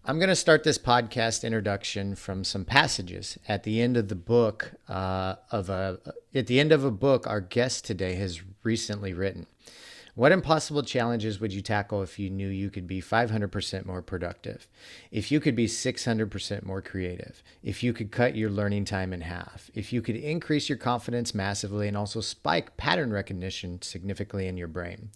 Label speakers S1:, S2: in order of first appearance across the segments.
S1: I'm going to start this podcast introduction from some passages at the end of the book at the end of a book our guest today has recently written. What impossible challenges would you tackle if you knew you could be 500% more productive? If you could be 600% more creative? If you could cut your learning time in half? If you could increase your confidence massively and also spike pattern recognition significantly in your brain?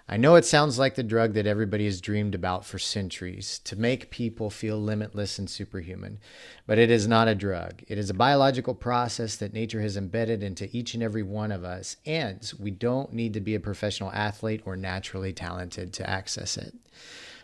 S1: I know it sounds like the drug that everybody has dreamed about for centuries to make people feel limitless and superhuman, but it is not a drug. It is a biological process that nature has embedded into each and every one of us, and we don't need to be a professional athlete or naturally talented to access it.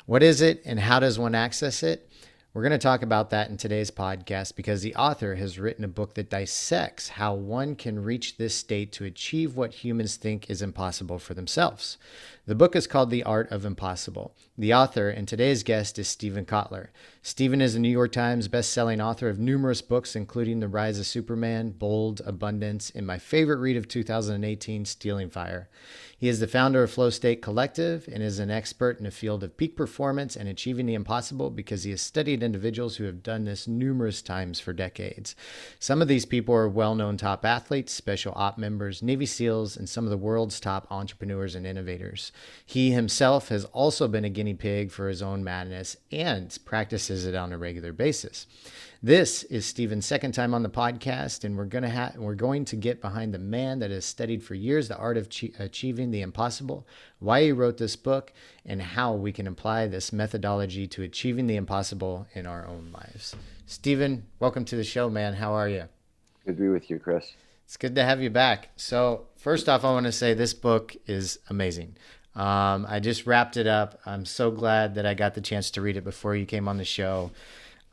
S1: What is it and how does one access it? We're going to talk about that in today's podcast because the author has written a book that dissects how one can reach this state to achieve what humans think is impossible for themselves. The book is called The Art of Impossible. The author and today's guest is Steven Kotler. Steven is a New York Times bestselling author of numerous books, including The Rise of Superman, Bold, Abundance, and my favorite read of 2018, Stealing Fire. He is the founder of Flow State Collective and is an expert in the field of peak performance and achieving the impossible because he has studied individuals who have done this numerous times for decades. Some of these people are well-known top athletes, special op members, Navy SEALs, and some of the world's top entrepreneurs and innovators. He himself has also been a guinea pig for his own madness and practices it on a regular basis. This is Steven's second time on the podcast, and we're going to get behind the man that has studied for years the art of achieving the impossible, why he wrote this book, and how we can apply this methodology to achieving the impossible in our own lives. Steven, welcome to the show, man. How are you?
S2: Good to be with you, Chris.
S1: It's good to have you back. So first off, I want to say this book is amazing. I just wrapped it up. I'm so glad that I got the chance to read it before you came on the show.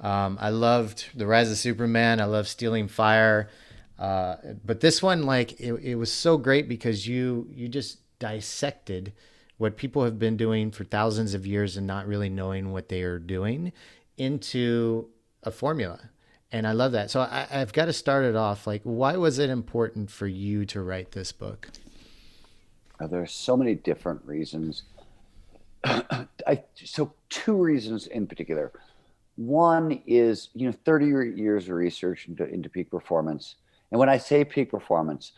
S1: I loved The Rise of Superman. I love Stealing Fire. But this one, like, it was so great because you just dissected what people have been doing for thousands of years and not really knowing what they are doing into a formula. And I love that. So I've got to start it off. Like, why was it important for you to write this book?
S2: There are so many different reasons. So two reasons in particular. One is, 30 years of research into peak performance. And when I say peak performance,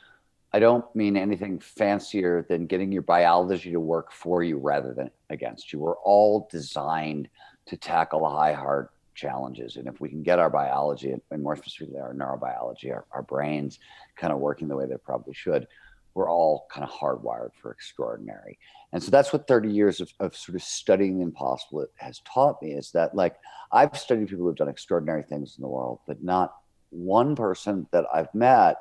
S2: I don't mean anything fancier than getting your biology to work for you rather than against you. We're all designed to tackle the hard challenges. And if we can get our biology, and more specifically our neurobiology, our brains kind of working the way they probably should, we're all kind of hardwired for extraordinary. And so that's what 30 years of sort of studying the impossible has taught me, is that, like, I've studied people who've done extraordinary things in the world, but not one person that I've met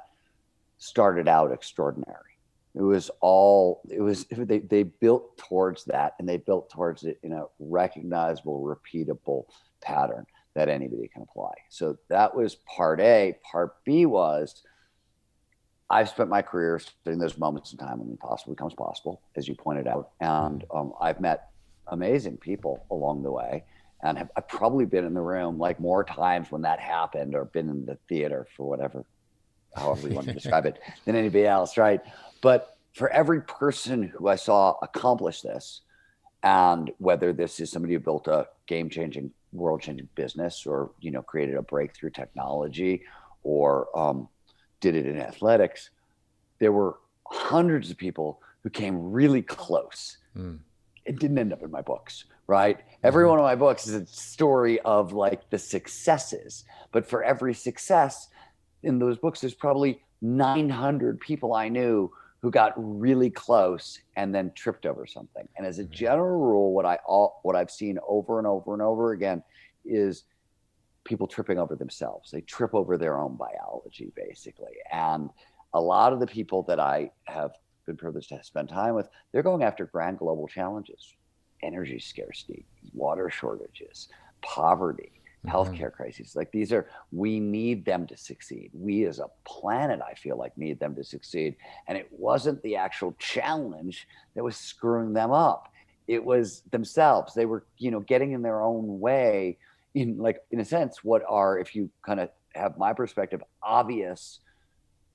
S2: started out extraordinary. They built towards that, and they built towards it in a recognizable, repeatable pattern that anybody can apply. So that was part A. Part B was, I've spent my career studying those moments in time when the impossible becomes possible, as you pointed out. And I've met amazing people along the way, and I've probably been in the room like more times when that happened, or been in the theater for however you want to describe it, than anybody else, right? But for every person who I saw accomplish this, and whether this is somebody who built a game-changing, world-changing business, or created a breakthrough technology, or did it in athletics, there were hundreds of people who came really close. It didn't end up in my books, right? Every one of my books is a story of, like, the successes, but for every success in those books, there's probably 900 people I knew who got really close and then tripped over something. And as a general rule, what I've seen over and over and over again is people tripping over themselves. They trip over their own biology, basically. And a lot of the people that I have been privileged to spend time with, they're going after grand global challenges: energy scarcity, water shortages, poverty, healthcare crises. Like, we need them to succeed. We as a planet, I feel like, need them to succeed. And it wasn't the actual challenge that was screwing them up. It was themselves. They were, getting in their own way, in a sense, what are, if you kind of have my perspective, obvious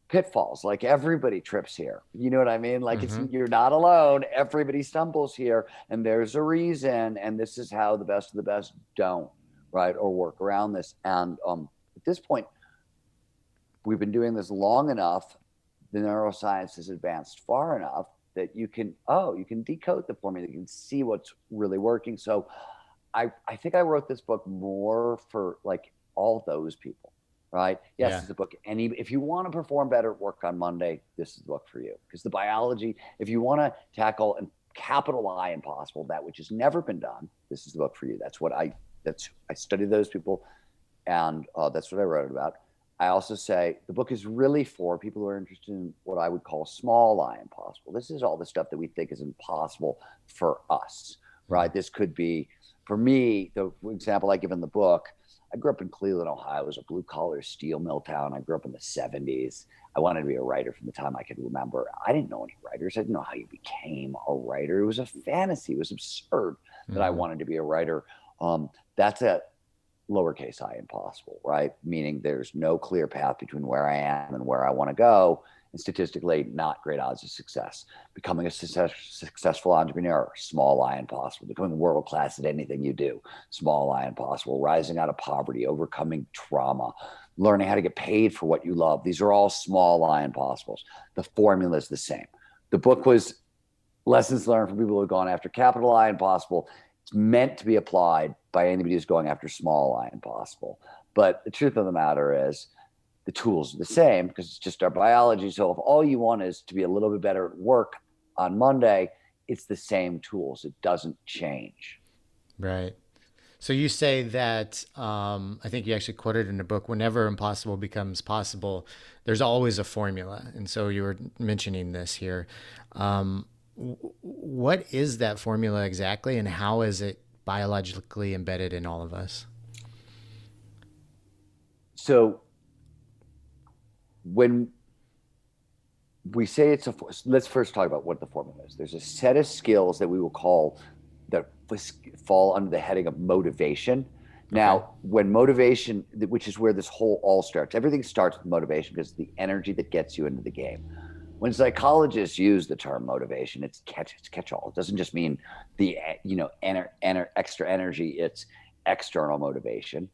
S2: pitfalls. Like, everybody trips here. You know what I mean? Like, you're not alone. Everybody stumbles here, and there's a reason. And this is how the best of the best don't, right? Or work around this. And at this point, we've been doing this long enough. The neuroscience has advanced far enough that you can decode the formula. You can see what's really working. So I think I wrote this book more for like all those people, right? Yes,
S1: Yeah.
S2: it's a book. If you want to perform better at work on Monday, this is the book for you. Because the biology, if you want to tackle and capital I impossible, that which has never been done, this is the book for you. I studied those people, and that's what I wrote about. I also say the book is really for people who are interested in what I would call small I impossible. This is all the stuff that we think is impossible for us, right? This could be, for me, the example I give in the book, I grew up in Cleveland, Ohio. It was a blue-collar steel mill town. I grew up in the 70s. I wanted to be a writer from the time I could remember. I didn't know any writers. I didn't know how you became a writer. It was a fantasy. It was absurd that I wanted to be a writer. That's a lowercase I impossible, right? Meaning there's no clear path between where I am and where I want to go. And statistically, not great odds of success. Becoming a successful entrepreneur, small I impossible. Becoming world-class at anything you do, small I impossible. Rising out of poverty, overcoming trauma, learning how to get paid for what you love. These are all small I impossibles. The formula is the same. The book was lessons learned from people who have gone after capital I impossible. It's meant to be applied by anybody who's going after small I impossible. But the truth of the matter is the tools are the same because it's just our biology. So if all you want is to be a little bit better at work on Monday, it's the same tools. It doesn't change.
S1: Right. So you say that, I think you actually quoted in the book, whenever impossible becomes possible, there's always a formula. And so you were mentioning this here. What is that formula exactly, and how is it biologically embedded in all of us?
S2: So when we say let's first talk about what the formula is. There's a set of skills that we will call that fall under the heading of motivation. Now, when motivation, which is where this whole all starts, everything starts with motivation because it's the energy that gets you into the game. When psychologists use the term motivation, it's catch-all. It doesn't just mean the extra energy. It's external motivation,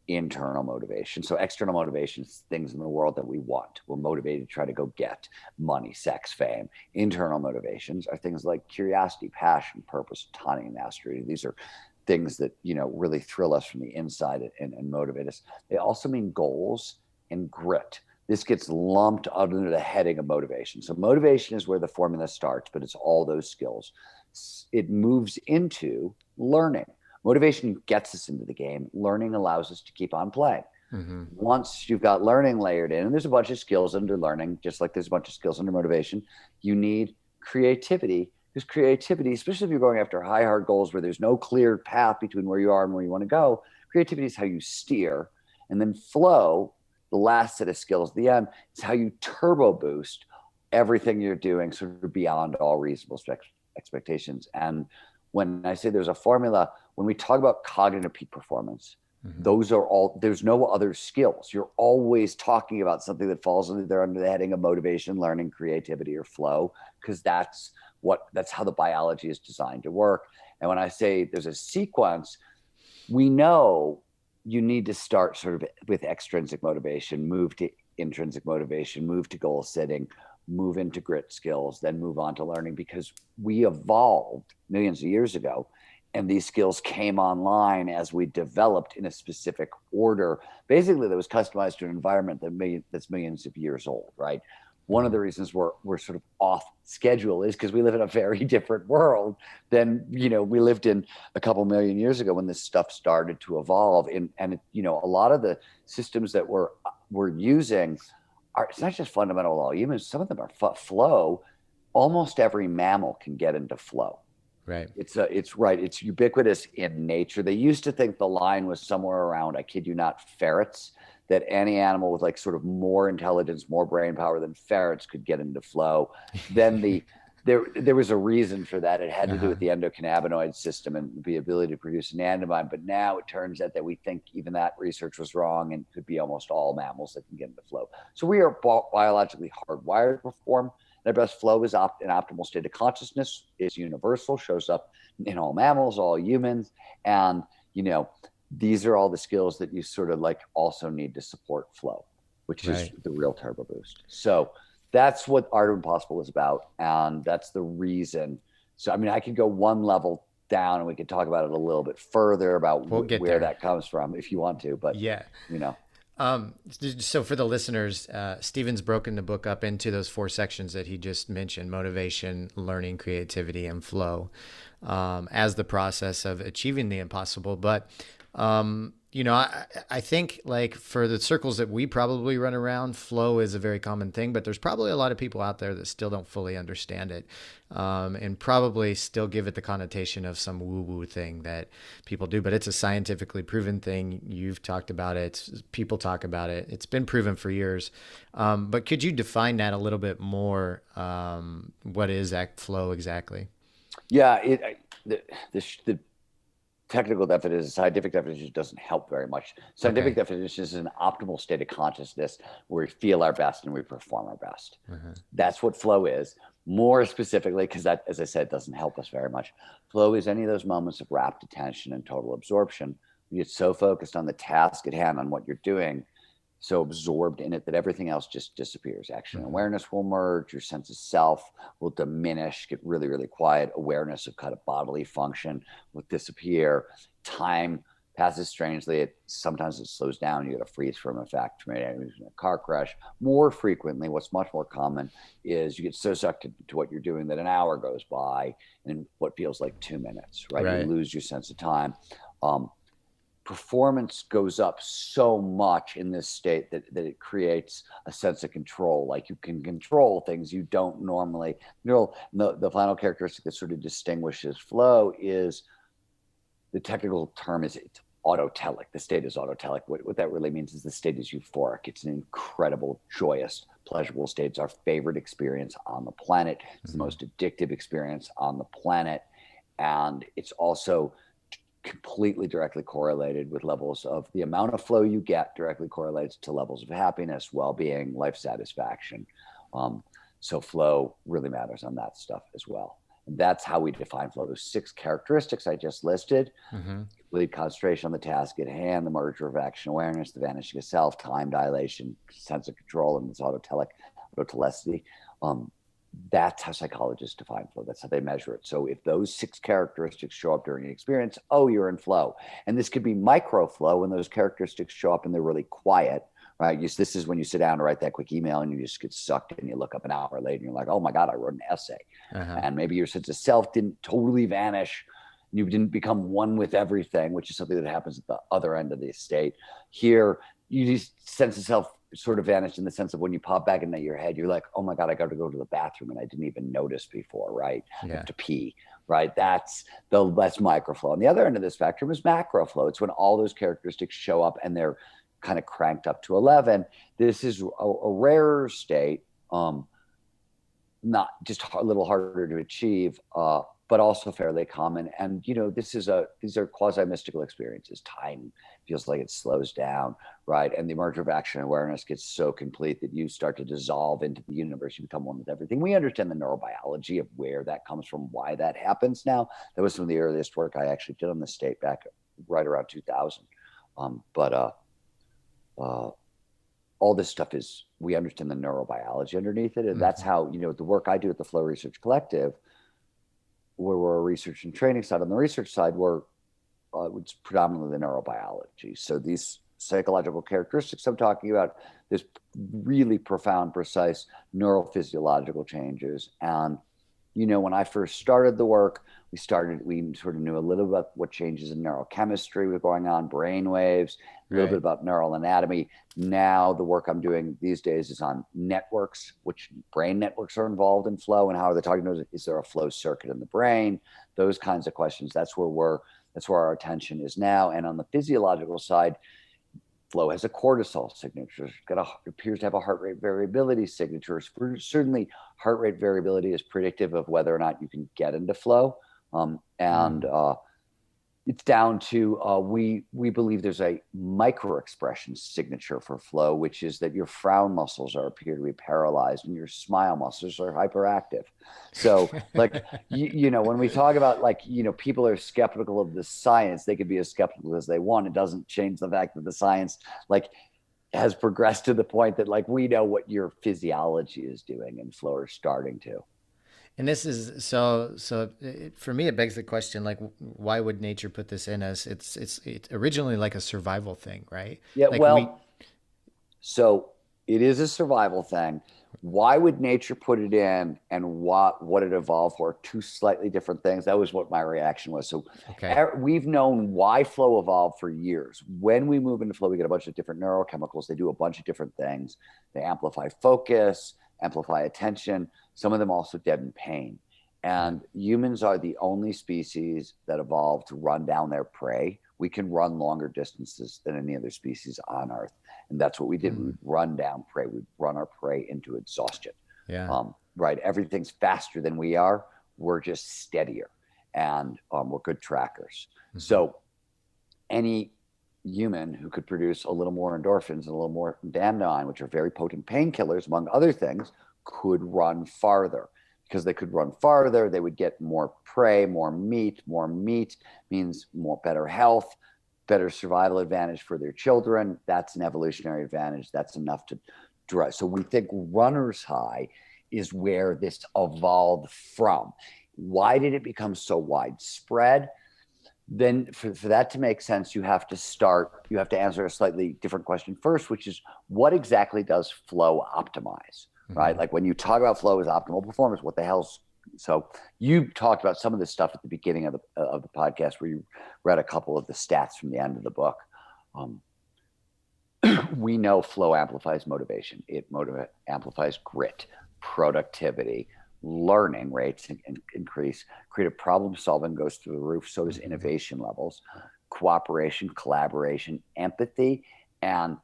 S2: internal motivation. So external motivation is things in the world that we want. We're motivated to try to go get money, sex, fame. Internal motivations are things like curiosity, passion, purpose, autonomy, mastery. These are things that really thrill us from the inside and motivate us. They also mean goals and grit. This gets lumped under the heading of motivation. So motivation is where the formula starts, but it's all those skills. It moves into learning. Motivation gets us into the game. Learning allows us to keep on playing. Mm-hmm. Once you've got learning layered in, and there's a bunch of skills under learning, just like there's a bunch of skills under motivation, you need creativity. Because creativity, especially if you're going after high, hard goals where there's no clear path between where you are and where you want to go, creativity is how you steer. And then flow, the last set of skills at the end, is how you turbo boost everything you're doing sort of beyond all reasonable expectations. And when I say there's a formula, when we talk about cognitive peak performance, those are all, there's no other skills. You're always talking about something that falls under the heading of motivation, learning, creativity, or flow, because that's how the biology is designed to work. And when I say there's a sequence, we know you need to start sort of with extrinsic motivation, move to intrinsic motivation, move to goal setting, move into grit skills, then move on to learning, because we evolved millions of years ago. And these skills came online as we developed in a specific order, basically that was customized to an environment that's millions of years old, right? One of the reasons we're sort of off schedule is because we live in a very different world than, we lived in a couple million years ago when this stuff started to evolve. And a lot of the systems that we're using it's not just fundamental law humans. Some of them are flow. Almost every mammal can get into flow.
S1: Right.
S2: It's ubiquitous in nature. They used to think the line was somewhere around, I kid you not, ferrets, that any animal with like sort of more intelligence, more brain power than ferrets could get into flow. Then there was a reason for that. It had to do with the endocannabinoid system and the ability to produce anandamide. But now it turns out that we think even that research was wrong and could be almost all mammals that can get into flow. So we are biologically hardwired to perform. Their best flow is an optimal state of consciousness, is universal, shows up in all mammals, all humans. And, these are all the skills that you sort of like also need to support flow, which is the real turbo boost. So that's what Art of Impossible is about. And that's the reason. So, I mean, I could go one level down and we could talk about it a little bit further about where that comes from if you want to, but
S1: yeah,
S2: you know.
S1: So for the listeners, Steven's broken the book up into those 4 sections that he just mentioned: motivation, learning, creativity, and flow, as the process of achieving the impossible. But, I think, like, for the circles that we probably run around, flow is a very common thing, but there's probably a lot of people out there that still don't fully understand it, and probably still give it the connotation of some woo-woo thing that people do. But it's a scientifically proven thing. You've talked about it. People talk about it. It's been proven for years. But could you define that a little bit more? What is flow exactly?
S2: Yeah, the technical definition, scientific definition doesn't help very much. Scientific definition is an optimal state of consciousness where we feel our best and we perform our best. That's what flow is. More specifically, because that, as I said, doesn't help us very much. Flow is any of those moments of rapt attention and total absorption. You get so focused on the task at hand, on what you're doing, so absorbed in it that everything else just disappears. Action and awareness will merge. Your sense of self will diminish, get really, really quiet. Awareness of kind of bodily function will disappear. Time passes strangely. Sometimes it slows down. You get a freeze frame effect from a car crash. More frequently, what's much more common is you get so sucked into what you're doing that an hour goes by in what feels like 2 minutes, right? You lose your sense of time. Performance goes up so much in this state that it creates a sense of control. Like you can control things you don't normally. The final characteristic that sort of distinguishes flow is, the technical term is, it's autotelic. The state is autotelic. What that really means is the state is euphoric. It's an incredible, joyous, pleasurable state. It's our favorite experience on the planet. It's the most addictive experience on the planet. And it's also completely directly correlated with levels of the amount of flow you get directly correlates to levels of happiness, well-being, life satisfaction. So flow really matters on that stuff as well. And that's how we define flow. Those 6 characteristics I just listed: complete concentration on the task at hand, the merger of action awareness, the vanishing of self, time dilation, sense of control, and this autotelecity. That's how psychologists define flow. That's how they measure it. So if those 6 characteristics show up during an experience, you're in flow. And this could be micro flow when those characteristics show up and they're really quiet, right? This is when you sit down to write that quick email and you just get sucked in. You look up an hour later and you're like, oh my God, I wrote an essay. And maybe your sense of self didn't totally vanish. You didn't become one with everything, which is something that happens at the other end of the state. Here, you just sense of self sort of vanished in the sense of when you pop back into your head, you're like, oh my God, I got to go to the bathroom and I didn't even notice before, right? I have to pee, right? That's microflow. And the other end of this spectrum is macroflow. It's when all those characteristics show up and they're kind of cranked up to 11. This is a rarer state, not just a little harder to achieve, but also fairly common. And, these are quasi-mystical experiences. Time feels like it slows down, right? And the merger of action and awareness gets so complete that you start to dissolve into the universe. You become one with everything. We understand the neurobiology of where that comes from, why that happens now. That was some of the earliest work I actually did on the state back right around 2000. All this stuff we understand the neurobiology underneath it. And that's how, the work I do at the Flow Research Collective, where we're a research and training side. On the research side, it's predominantly the neurobiology. So these psychological characteristics I'm talking about, there's really profound, precise neurophysiological changes. And, when I first started the work, we sort of knew a little about what changes in neurochemistry were going on, brain waves, a little bit about neural anatomy. Now the work I'm doing these days is on networks, which brain networks are involved in flow and how are they talking to us? Is there a flow circuit in the brain? Those kinds of questions. That's where our attention is now. And on the physiological side, flow has a cortisol signature. Appears to have a heart rate variability signature. Certainly, heart rate variability is predictive of whether or not you can get into flow. It's down to we believe there's a micro expression signature for flow, which is that your frown muscles appear to be paralyzed and your smile muscles are hyperactive. So like when we talk about like people are skeptical of the science, they could be as skeptical as they want. It doesn't change the fact that the science like has progressed to the point that like we know what your physiology is doing, and flow are starting to.
S1: And this is for me, it begs the question, like, why would nature put this in us? It's originally like a survival thing, right?
S2: Yeah,
S1: Like we,
S2: well, so it is a survival thing. Why would nature put it in, and what it evolved for? Two slightly different things. That was what my reaction was. So
S1: okay.
S2: we've known why flow evolved for years. When we move into flow, we get a bunch of different neurochemicals. They do a bunch of different things. They amplify focus, amplify attention. Some of them also deaden pain. And humans are the only species that evolved to run down their prey. We can run longer distances than any other species on Earth. And that's what we did. We'd run down prey. We'd run our prey into exhaustion.
S1: Yeah.
S2: Right. Everything's faster than we are. We're just steadier, and we're good trackers. So any human who could produce a little more endorphins and a little more dopamine, which are very potent painkillers, among other things, could run farther. Because they could run farther, they would get more prey, more meat. More meat means better health, better survival advantage for their children. That's an evolutionary advantage. That's enough to drive. So we think runner's high is where this evolved from. Why did it become so widespread? Then for that to make sense, you have to answer a slightly different question first, which is, what exactly does flow optimize? Right? Like when you talk about flow as optimal performance, what the hell's so you talked about some of this stuff at the beginning of the podcast, where you read a couple of the stats from the end of the book. We know flow amplifies motivation. It amplifies grit, productivity, learning rates increase, creative problem solving goes through the roof. So does innovation levels, cooperation, collaboration, empathy, and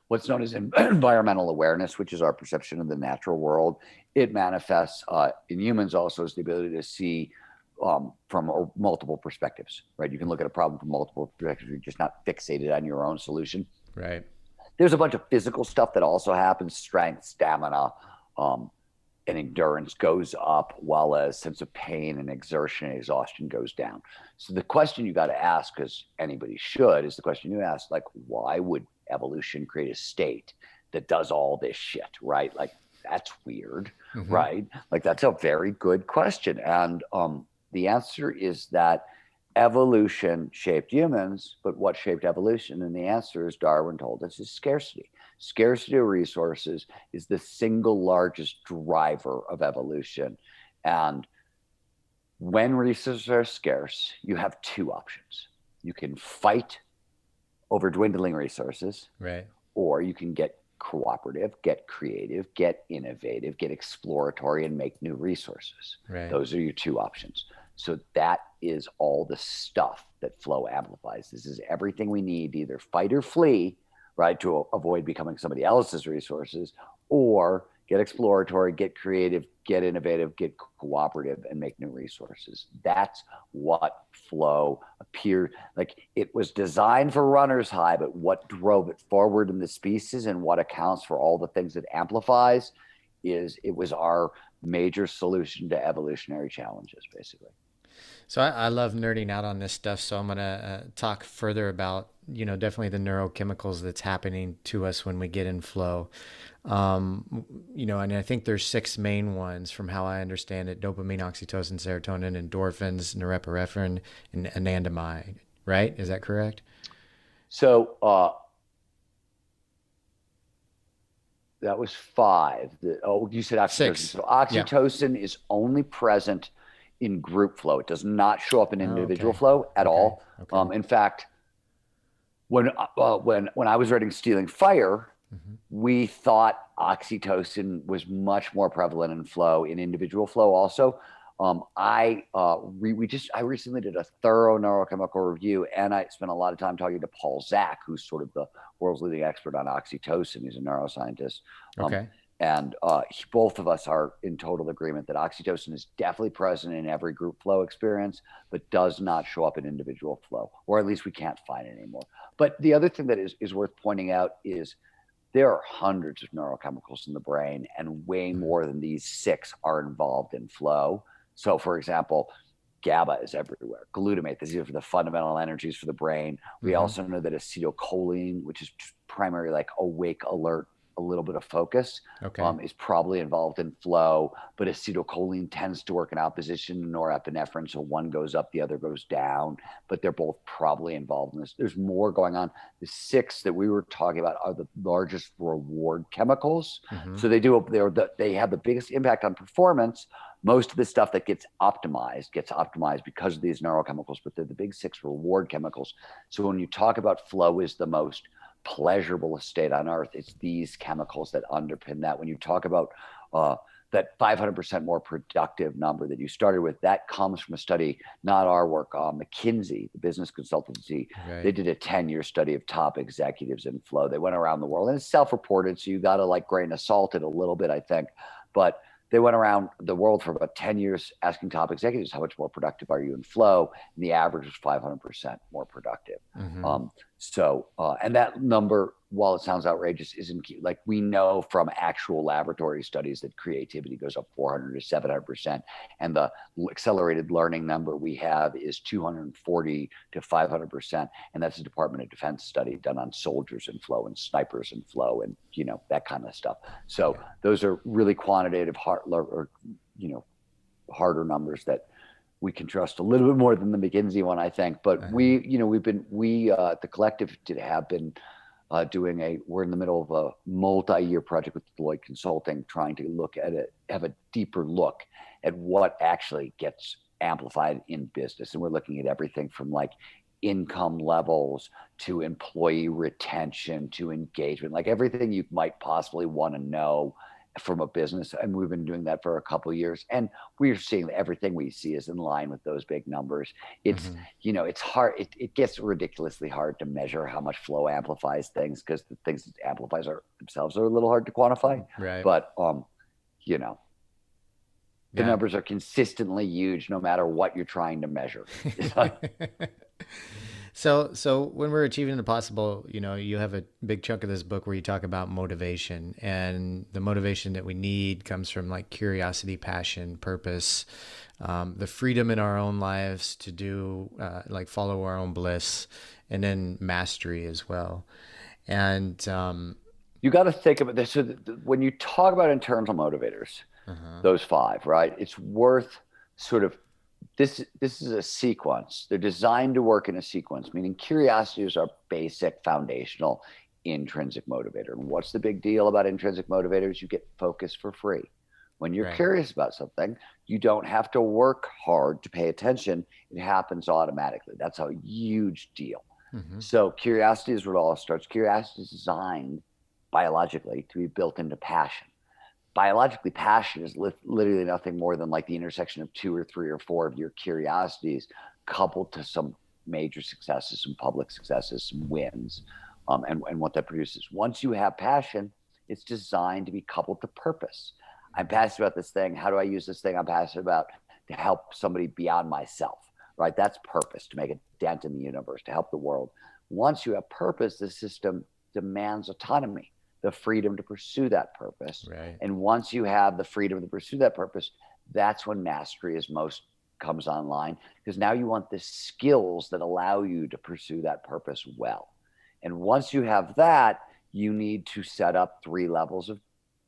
S2: what's known as environmental awareness, which is our perception of the natural world. It manifests in humans also as the ability to see from multiple perspectives, right? You can look at a problem from multiple perspectives. You're just not fixated on your own solution.
S1: Right.
S2: There's a bunch of physical stuff that also happens. Strength, stamina, and endurance goes up, while a sense of pain and exertion and exhaustion goes down. So the question you got to ask, because anybody should, is the question you ask, like, why would evolution create a state that does all this shit, right? Like, that's weird, right? Like, that's a very good question. And the answer is that evolution shaped humans, but what shaped evolution? And the answer, as Darwin told us, is scarcity. Scarcity of resources is the single largest driver of evolution. And when resources are scarce, you have two options. You can fight over dwindling resources,
S1: right,
S2: or you can get cooperative, get creative, get innovative, get exploratory, and make new resources.
S1: Right.
S2: Those are your two options. So that is all the stuff that flow amplifies. This is everything we need to either fight or flee, right, to avoid becoming somebody else's resources, or get exploratory, get creative, get innovative, get cooperative, and make new resources. That's what flow appeared like. It was designed for runner's high, but what drove it forward in the species and what accounts for all the things it amplifies is it was our major solution to evolutionary challenges, basically.
S1: So I love nerding out on this stuff. So I'm going to talk further about, definitely the neurochemicals that's happening to us when we get in flow. And I think there's 6 main ones from how I understand it: dopamine, oxytocin, serotonin, endorphins, norepinephrine, and anandamide, right? Is that correct?
S2: So that was 5. You said oxytocin.
S1: 6.
S2: So oxytocin is only present in group flow. It does not show up in individual flow at all. Okay. In fact, when I was writing Stealing Fire, we thought oxytocin was much more prevalent in flow, in individual flow also. I recently did a thorough neurochemical review, and I spent a lot of time talking to Paul Zak, who's sort of the world's leading expert on oxytocin. He's a neuroscientist.
S1: Okay.
S2: And both of us are in total agreement that oxytocin is definitely present in every group flow experience, but does not show up in individual flow, or at least we can't find it anymore. But the other thing that is worth pointing out is there are hundreds of neurochemicals in the brain, and way more than these 6 are involved in flow. So, for example, GABA is everywhere. Glutamate, these are the fundamental energies for the brain. We also know that acetylcholine, which is primary like awake, alert, a little bit of focus, is probably involved in flow. But acetylcholine tends to work in opposition to norepinephrine, so one goes up, the other goes down. But they're both probably involved in this. There's more going on. The 6 that we were talking about are the largest reward chemicals. So they have the biggest impact on performance. Most of the stuff that gets optimized because of these neurochemicals, but they're the big 6 reward chemicals. So when you talk about flow is the most pleasurable state on earth, it's these chemicals that underpin that. When you talk about that 500% more productive number that you started with, that comes from a study, not our work. McKinsey, the business consultancy, they did a 10-year study of top executives in flow. They went around the world, and it's self-reported, so you got to like grain of salt it a little bit, I think. But they went around the world for about 10 years asking top executives, how much more productive are you in flow? And the average was 500% more productive. And that number, while it sounds outrageous, isn't key. Like, we know from actual laboratory studies that creativity goes up 400 to 700%. And the accelerated learning number we have is 240 to 500%. And that's a Department of Defense study done on soldiers in flow and snipers in flow and, that kind of stuff. So those are really quantitative, harder numbers that we can trust a little bit more than the McKinsey one, I think. But we at the collective have been we're in the middle of a multi-year project with Deloitte Consulting, trying to have a deeper look at what actually gets amplified in business. And we're looking at everything from like income levels to employee retention to engagement, like everything you might possibly want to know from a business. And we've been doing that for a couple of years, and we're seeing that everything we see is in line with those big numbers. It's it's hard, it gets ridiculously hard to measure how much flow amplifies things, because the things it amplifies themselves are a little hard to quantify. But the numbers are consistently huge no matter what you're trying to measure.
S1: So when we're achieving the possible, you have a big chunk of this book where you talk about motivation, and the motivation that we need comes from like curiosity, passion, purpose, the freedom in our own lives to do, follow our own bliss, and then mastery as well. And
S2: you got to think about this. So when you talk about internal motivators, those 5, right? It's worth sort of, this is a sequence. They're designed to work in a sequence, meaning curiosity is our basic foundational intrinsic motivator. And what's the big deal about intrinsic motivators? You get focus for free. When you're curious about something, you don't have to work hard to pay attention. It happens automatically. That's a huge deal. So curiosity is where it all starts. Curiosity is designed biologically to be built into passion. Biologically, passion is literally nothing more than like the intersection of 2 or 3 or 4 of your curiosities coupled to some major successes, some public successes, some wins, and what that produces. Once you have passion, it's designed to be coupled to purpose. I'm passionate about this thing. How do I use this thing I'm passionate about to help somebody beyond myself, right? That's purpose, to make a dent in the universe, to help the world. Once you have purpose, the system demands autonomy, the freedom to pursue that purpose. And once you have the freedom to pursue that purpose, that's when mastery comes online, because now you want the skills that allow you to pursue that purpose well. And once you have that, you need to set up 3 levels of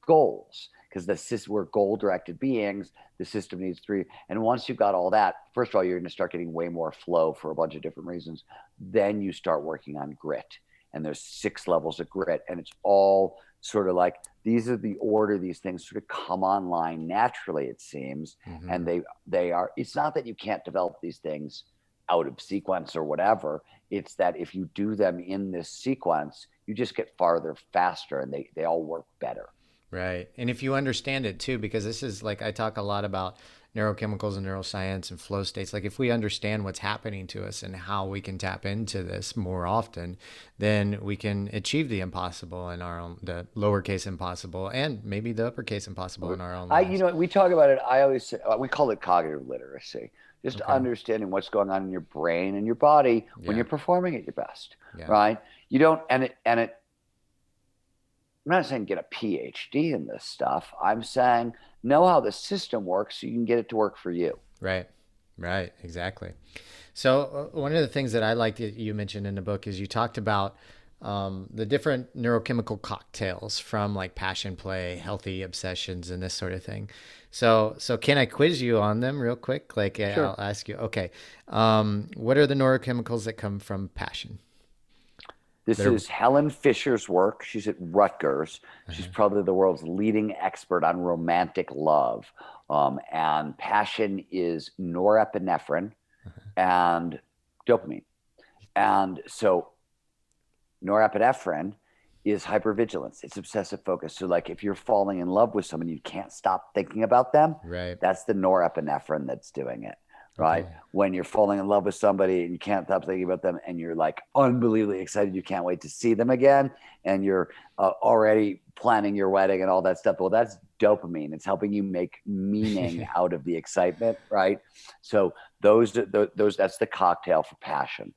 S2: goals, because we're goal-directed beings. The system needs 3. And once you've got all that, first of all, you're going to start getting way more flow for a bunch of different reasons. Then you start working on grit. And there's 6 levels of grit, and it's all sort of like, these are the order these things sort of come online naturally, it seems. And they are, it's not that you can't develop these things out of sequence or whatever. It's that if you do them in this sequence, you just get farther faster, and they all work better.
S1: Right. And if you understand it too, because this is like, I talk a lot about neurochemicals and neuroscience and flow states, like if we understand what's happening to us and how we can tap into this more often, then we can achieve the impossible in our own, the lowercase impossible and maybe the uppercase impossible in our own
S2: You
S1: lives.
S2: know, we talk about it. I always say, we call it cognitive literacy, just
S1: Okay.
S2: understanding what's going on in your brain and your body when
S1: Yeah.
S2: you're performing at your best,
S1: Yeah.
S2: right? You don't, I'm not saying get a PhD in this stuff. I'm saying know how the system works so you can get it to work for you.
S1: Right. Right. Exactly. So one of the things that I liked that you mentioned in the book is you talked about the different neurochemical cocktails from like passion play, healthy obsessions, and this sort of thing. So can I quiz you on them real quick? Like
S2: Sure.
S1: I'll ask you. Okay, what are the neurochemicals that come from passion?
S2: This
S1: That are
S2: is Helen Fisher's work. She's at Rutgers. She's
S1: uh
S2: probably the world's leading expert on romantic love. And passion is norepinephrine and dopamine. And so norepinephrine is hypervigilance. It's obsessive focus. So like if you're falling in love with someone, you can't stop thinking about them.
S1: right.
S2: That's the norepinephrine that's doing it, right?
S1: Okay.
S2: When you're falling in love with somebody and you can't stop thinking about them and you're like unbelievably excited, you can't wait to see them again, and you're already planning your wedding and all that stuff. Well, that's dopamine. It's helping you make meaning out of the excitement, right? So those that's the cocktail for passion.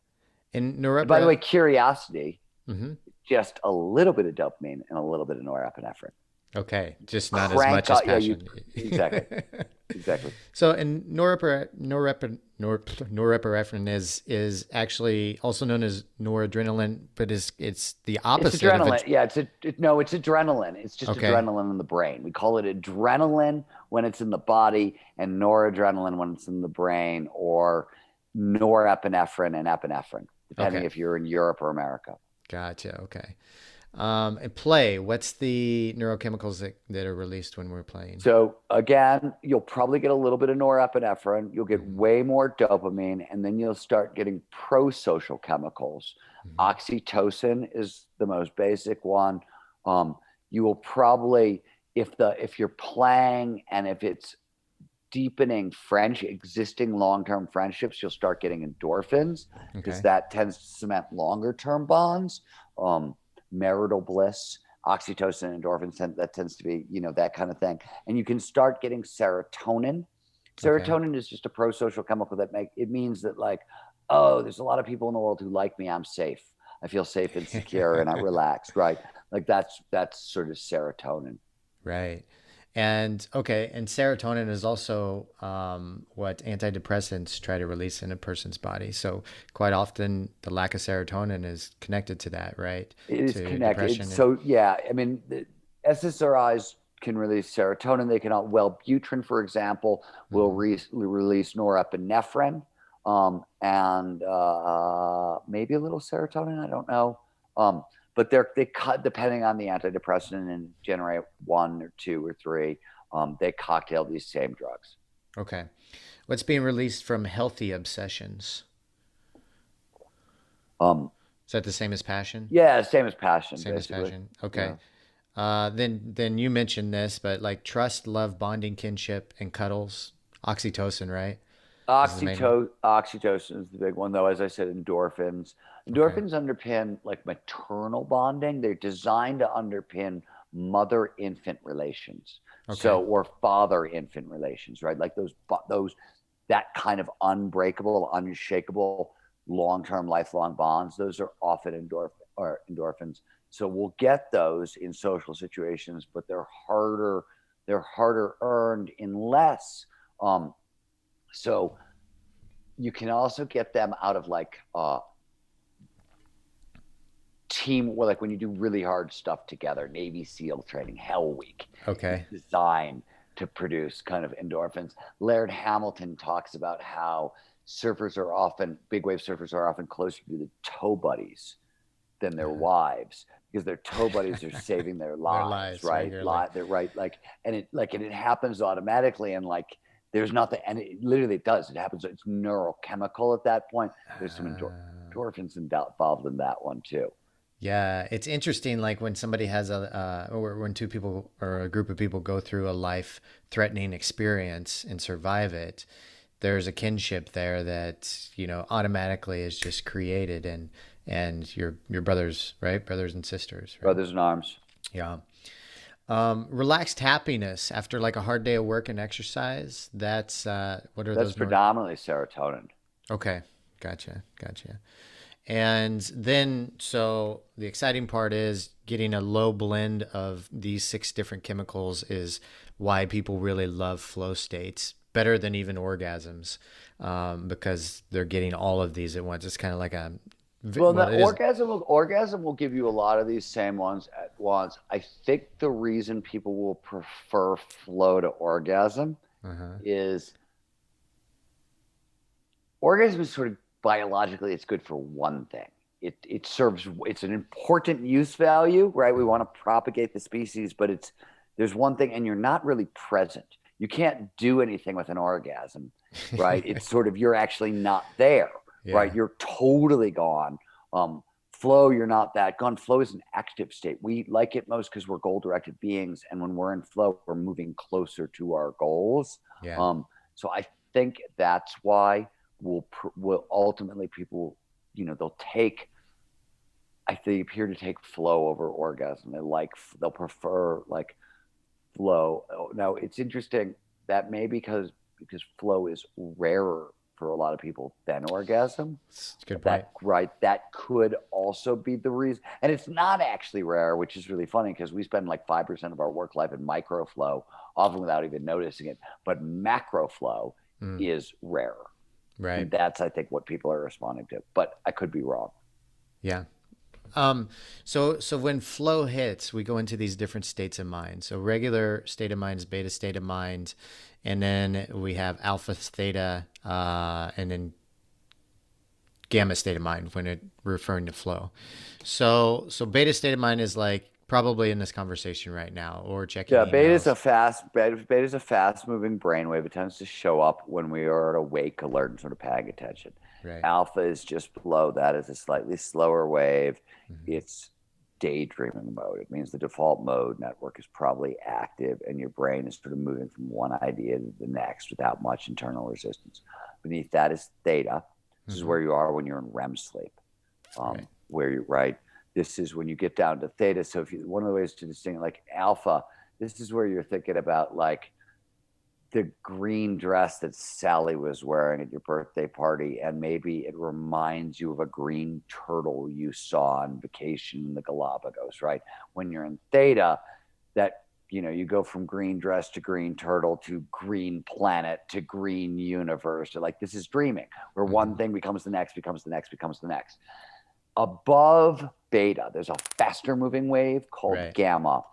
S1: And
S2: And by the way,
S1: norepinephrine.
S2: curiosity,
S1: Hmm.
S2: just a little bit of dopamine and a little bit of norepinephrine.
S1: Okay, just not as
S2: Crank
S1: much as
S2: out, yeah, you
S1: passion.
S2: exactly, exactly.
S1: So, and norepinephrine is actually also known as noradrenaline, but it's the
S2: It's
S1: opposite of
S2: adrenaline.
S1: it.
S2: Yeah, no, it's adrenaline. It's just
S1: Okay,
S2: adrenaline in the brain. We call it adrenaline when it's in the body, and noradrenaline when it's in the brain, or norepinephrine and epinephrine, depending
S1: okay,
S2: if you're in Europe or America.
S1: gotcha. Okay, and play. What's the neurochemicals that are released when we're playing?
S2: So again, you'll probably get a little bit of norepinephrine. You'll get
S1: Hmm.
S2: way more dopamine, and then you'll start getting pro-social chemicals.
S1: Hmm.
S2: Oxytocin is the most basic one. Um, you will probably, if you're playing and if it's deepening existing long-term friendships, you'll start getting endorphins because
S1: Okay,
S2: that tends to cement longer-term bonds. Um, Marital bliss, oxytocin, endorphins, that tends to be, that kind of thing. And you can start getting serotonin.
S1: okay.
S2: Serotonin is just a pro-social chemical it means that like, oh, there's a lot of people in the world who like me. I'm safe. I feel safe and secure and I'm relaxed, right? Like that's sort of serotonin.
S1: Right. And okay, and serotonin is also what antidepressants try to release in a person's body. So quite often, the lack of serotonin is connected to that, right?
S2: It is
S1: To
S2: connected.
S1: depression and
S2: So yeah, I mean, the SSRIs can release serotonin. They can Wellbutrin, for example, will
S1: mhm.
S2: release norepinephrine, and maybe a little serotonin. I don't know. But they cut depending on the antidepressant and generate one or two or three. They cocktail these same drugs.
S1: Okay. What's being released from healthy obsessions?
S2: Um,
S1: Is that the same as passion?
S2: yeah, same as passion,
S1: Same as
S2: basically.
S1: passion. Okay.
S2: Yeah.
S1: Then you mentioned this, but like trust, love, bonding, kinship, and cuddles. Oxytocin, right? This is the main one.
S2: Oxytocin is the big one, though. As I said, endorphins.
S1: Okay.
S2: Endorphins underpin like maternal bonding. They're designed to underpin mother-infant relations,
S1: Okay.
S2: or father-infant relations, right? Like that kind of unbreakable, unshakable, long-term, lifelong bonds. Those are often endorphins. So we'll get those in social situations, but they're harder. They're harder earned in less. So you can also get them out of like team, well, like when you do really hard stuff together. Navy SEAL training, Hell Week is
S1: Okay.
S2: designed to produce kind of endorphins. Laird Hamilton talks about how big wave surfers are often closer to the tow buddies than their wives, because their tow buddies are saving their
S1: Their
S2: lives,
S1: lives
S2: right?
S1: regularly.
S2: They're right, and it happens automatically, and like there's nothing, and it literally does. It happens. It's neurochemical at that point. There's some
S1: Uh,
S2: endorphins involved in that one too.
S1: Yeah, it's interesting. Like when somebody has or when two people or a group of people go through a life-threatening experience and survive it, there's a kinship there that automatically is just created, and your brothers, right? Brothers and sisters, right?
S2: Brothers in arms.
S1: Yeah. Relaxed happiness after like a hard day of work and exercise. That's what are
S2: That's
S1: those?
S2: predominantly serotonin.
S1: Okay, gotcha. And then, so the exciting part is getting a low blend of these six different chemicals is why people really love flow states better than even orgasms, because they're getting all of these at once. It's kind of like
S2: Well, the
S1: well, it is.
S2: orgasm will give you a lot of these same ones at once. I think the reason people will prefer flow to orgasm
S1: Uh-huh.
S2: is orgasm is sort of biologically it's good for one thing. It serves it's an important use value, right? We want to propagate the species, but there's one thing, and you're not really present. You can't do anything with an orgasm, right? It's sort of you're actually not there, right?
S1: Yeah.
S2: You're totally gone. Flow, you're not that gone. Flow is an active state. We like it most because we're goal-directed beings, and when we're in flow, we're moving closer to our goals.
S1: Yeah.
S2: So I think that's why will ultimately people, they'll take. I think appear to take flow over orgasm. They'll prefer like flow. Now it's interesting that may because flow is rarer for a lot of people than orgasm.
S1: It's a good point.
S2: That could also be the reason. And it's not actually rare, which is really funny because we spend like 5% of our work life in microflow, often without even noticing it. But macro flow is rarer.
S1: Right.
S2: And that's, I think, what people are responding to. But I could be wrong.
S1: Yeah. So when flow hits, we go into these different states of mind. So regular state of mind is beta state of mind, and then we have alpha, theta, and then gamma state of mind when it referring to flow. So beta state of mind is like probably in this conversation right now or checking
S2: Yeah,
S1: emails.
S2: beta is a fast moving brainwave. It tends to show up when we are awake, alert, and sort of paying attention.
S1: Right.
S2: Alpha is just below that. It's a slightly slower wave.
S1: Mm-hmm.
S2: It's daydreaming mode. It means the default mode network is probably active, and your brain is sort of moving from one idea to the next without much internal resistance. Beneath that is theta. This is
S1: Mm-hmm.
S2: where you are when you're in REM sleep,
S1: Right.
S2: where you right. This is when you get down to theta. So if you one of the ways to distinguish like alpha, this is where you're thinking about like the green dress that Sally was wearing at your birthday party, and maybe it reminds you of a green turtle you saw on vacation in the Galapagos, right? When you're in theta, that you go from green dress to green turtle to green planet to green universe. So like this is dreaming, where one
S1: Mm-hmm.
S2: thing becomes the next, becomes the next, becomes the next. Above beta, there's a faster moving wave called
S1: Right.
S2: gamma.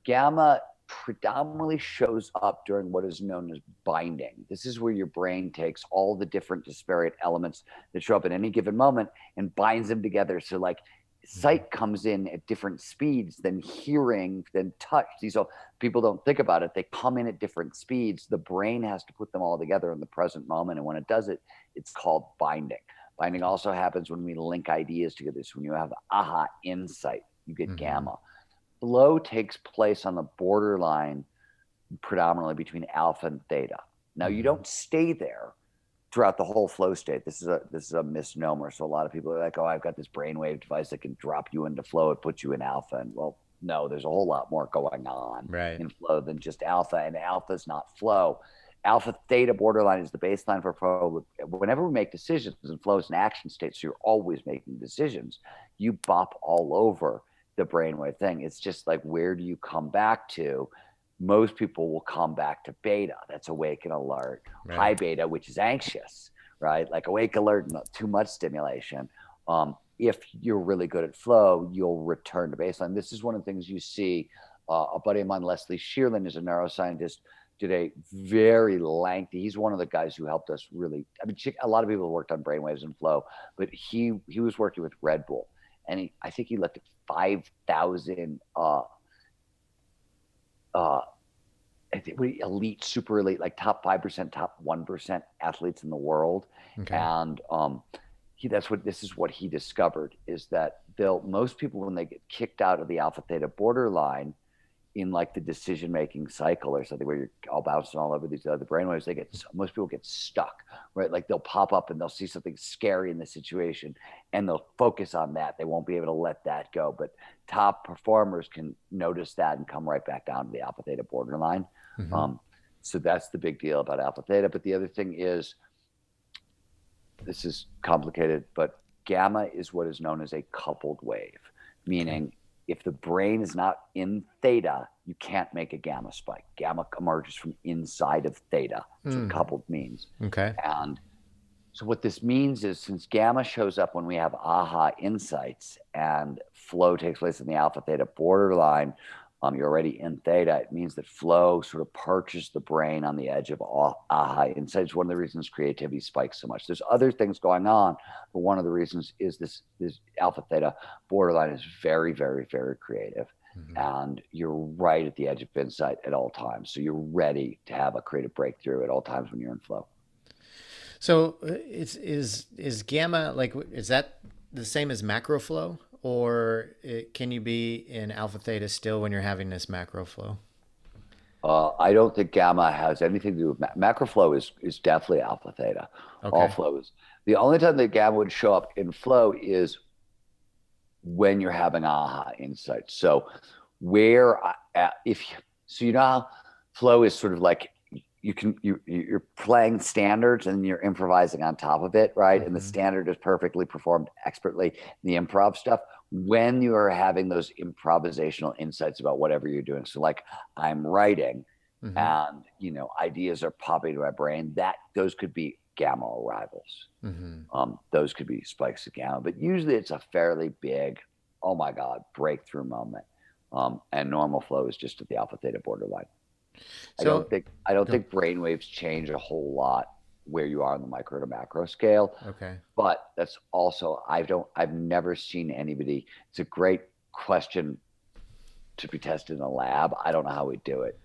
S2: Gamma predominantly shows up during what is known as binding. This is where your brain takes all the different disparate elements that show up at any given moment and binds them together. So like sight comes in at different speeds than hearing, than touch. These all people don't think about it. They come in at different speeds. The brain has to put them all together in the present moment. And when it does it, it's called binding. Binding also happens when we link ideas together. So when you have aha insight, you get
S1: Mm-hmm.
S2: gamma. Flow takes place on the borderline predominantly between alpha and theta. Now you don't stay there throughout the whole flow state. This is a misnomer. So a lot of people are like, "Oh, I've got this brainwave device that can drop you into flow. It puts you in alpha." And well, no, there's a whole lot more going on
S1: Right.
S2: in flow than just alpha. And alpha is not flow. Alpha theta borderline is the baseline for flow. Whenever we make decisions, and flow is an action state, so you're always making decisions. You bop all over the brainwave thing. It's just like, where do you come back to? Most people will come back to beta. That's awake and alert.
S1: Right.
S2: High beta, which is anxious, right? Like awake, alert, not too much stimulation. If you're really good at flow, you'll return to baseline. This is one of the things you see. A buddy of mine, Leslie Shearland, is a neuroscientist, did a very lengthy, he's one of the guys who helped us really, I mean, a lot of people worked on brainwaves and flow, but he was working with Red Bull. And I think he looked at 5,000 elite, super elite, like top 5%, top 1% athletes in the world.
S1: Okay.
S2: And this is what he discovered, is that most people, when they get kicked out of the alpha theta borderline in like the decision making cycle or something where you're all bouncing all over these other brainwaves, most people get stuck, right? Like they'll pop up and they'll see something scary in the situation and they'll focus on that. They won't be able to let that go. But top performers can notice that and come right back down to the alpha theta borderline. So that's the big deal about alpha theta. But the other thing is, this is complicated, but gamma is what is known as a coupled wave, meaning if the brain is not in theta, you can't make a gamma spike. Gamma emerges from inside of theta. That's what coupled means.
S1: Okay.
S2: And so what this means is, since gamma shows up when we have aha insights and flow takes place in the alpha theta borderline, you're already in theta. It means that flow sort of perches the brain on the edge of aha insights. One of the reasons creativity spikes so much. There's other things going on, but one of the reasons is this alpha theta borderline is very, very, very creative. And you're right at the edge of insight at all times. So you're ready to have a creative breakthrough at all times when you're in flow.
S1: So is gamma, like, is that the same as macro flow? Or can you be in alpha theta still when you're having this macro flow?
S2: I don't think gamma has anything to do with macro flow. Is definitely alpha theta.
S1: Okay.
S2: All flow is. The only time that gamma would show up in flow is when you're having aha insights. So you know how flow is sort of like, you're playing standards and you're improvising on top of it, right? And the standard is perfectly performed expertly. The improv stuff, when you are having those improvisational insights about whatever you're doing. So like, I'm writing and, ideas are popping into my brain, those could be gamma arrivals. Those could be spikes of gamma, but usually it's a fairly big, oh my God, breakthrough moment. And normal flow is just at the alpha theta borderline.
S1: So,
S2: I don't think brainwaves change a whole lot where you are on the micro to macro scale.
S1: Okay.
S2: But that's also, I've never seen anybody. It's a great question to be tested in a lab. I don't know how we do it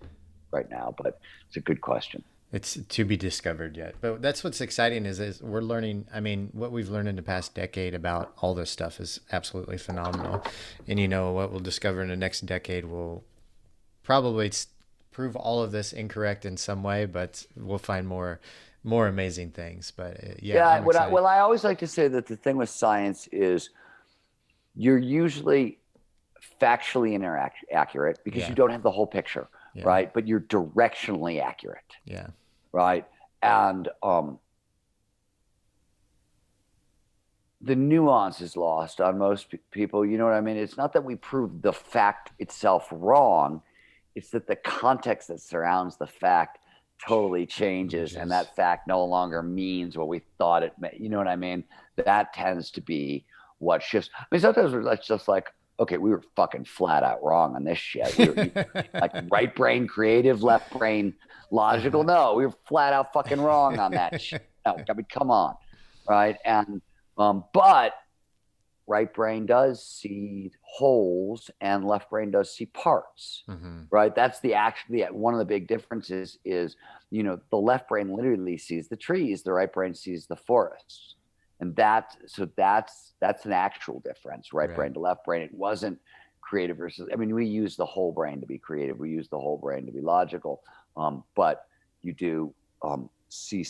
S2: right now, but it's a good question.
S1: It's to be discovered yet. But that's what's exciting is we're learning. I mean, what we've learned in the past decade about all this stuff is absolutely phenomenal. And what we'll discover in the next decade will probably prove all of this incorrect in some way, but we'll find more amazing things. But
S2: I always like to say that the thing with science is you're usually factually accurate because you don't have the whole picture, right? But you're directionally accurate.
S1: Yeah.
S2: Right. And the nuance is lost on most people. You know what I mean? It's not that we prove the fact itself wrong. It's that the context that surrounds the fact totally changes, and that fact no longer means what we thought it meant. You know what I mean? That tends to be what shifts. I mean, sometimes we're just like, okay, we were fucking flat out wrong on this shit. We were like right brain creative, left brain logical. No, we were flat out fucking wrong on that shit. No, I mean, come on, right? And but right brain does see wholes and left brain does see parts, right? That's one of the big differences is, the left brain literally sees the trees, the right brain sees the forests. And that's an actual difference, right brain to left brain. It wasn't creative versus, we use the whole brain to be creative. We use the whole brain to be logical. But you do see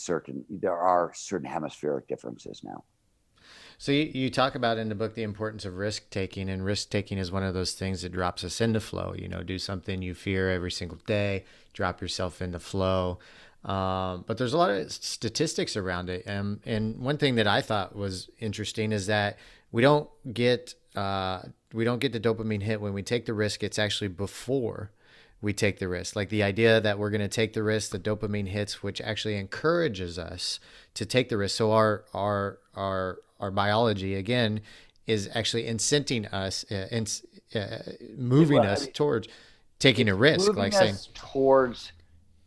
S2: there are certain hemispheric differences now.
S1: So you talk about in the book the importance of risk taking, and risk taking is one of those things that drops us into flow. Do something you fear every single day, drop yourself into flow. But there's a lot of statistics around it. And one thing that I thought was interesting is that we don't get the dopamine hit when we take the risk. It's actually before we take the risk. Like the idea that we're going to take the risk, the dopamine hits, which actually encourages us to take the risk. So our biology, again, is actually incenting us, moving us towards taking a risk, like saying
S2: towards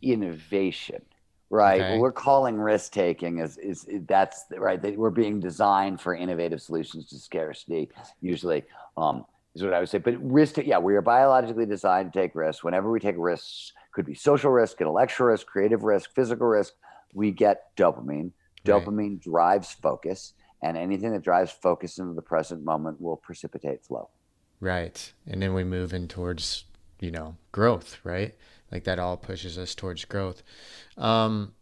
S2: innovation, right?
S1: Okay.
S2: What we're calling risk taking is that's right. We're being designed for innovative solutions to scarcity, usually, is what I would say. But risk, we are biologically designed to take risks. Whenever we take risks, could be social risk, intellectual risk, creative risk, physical risk, we get dopamine. Dopamine drives focus. And anything that drives focus into the present moment will precipitate flow.
S1: Right. And then we move in towards, growth, right? Like that all pushes us towards growth. Um,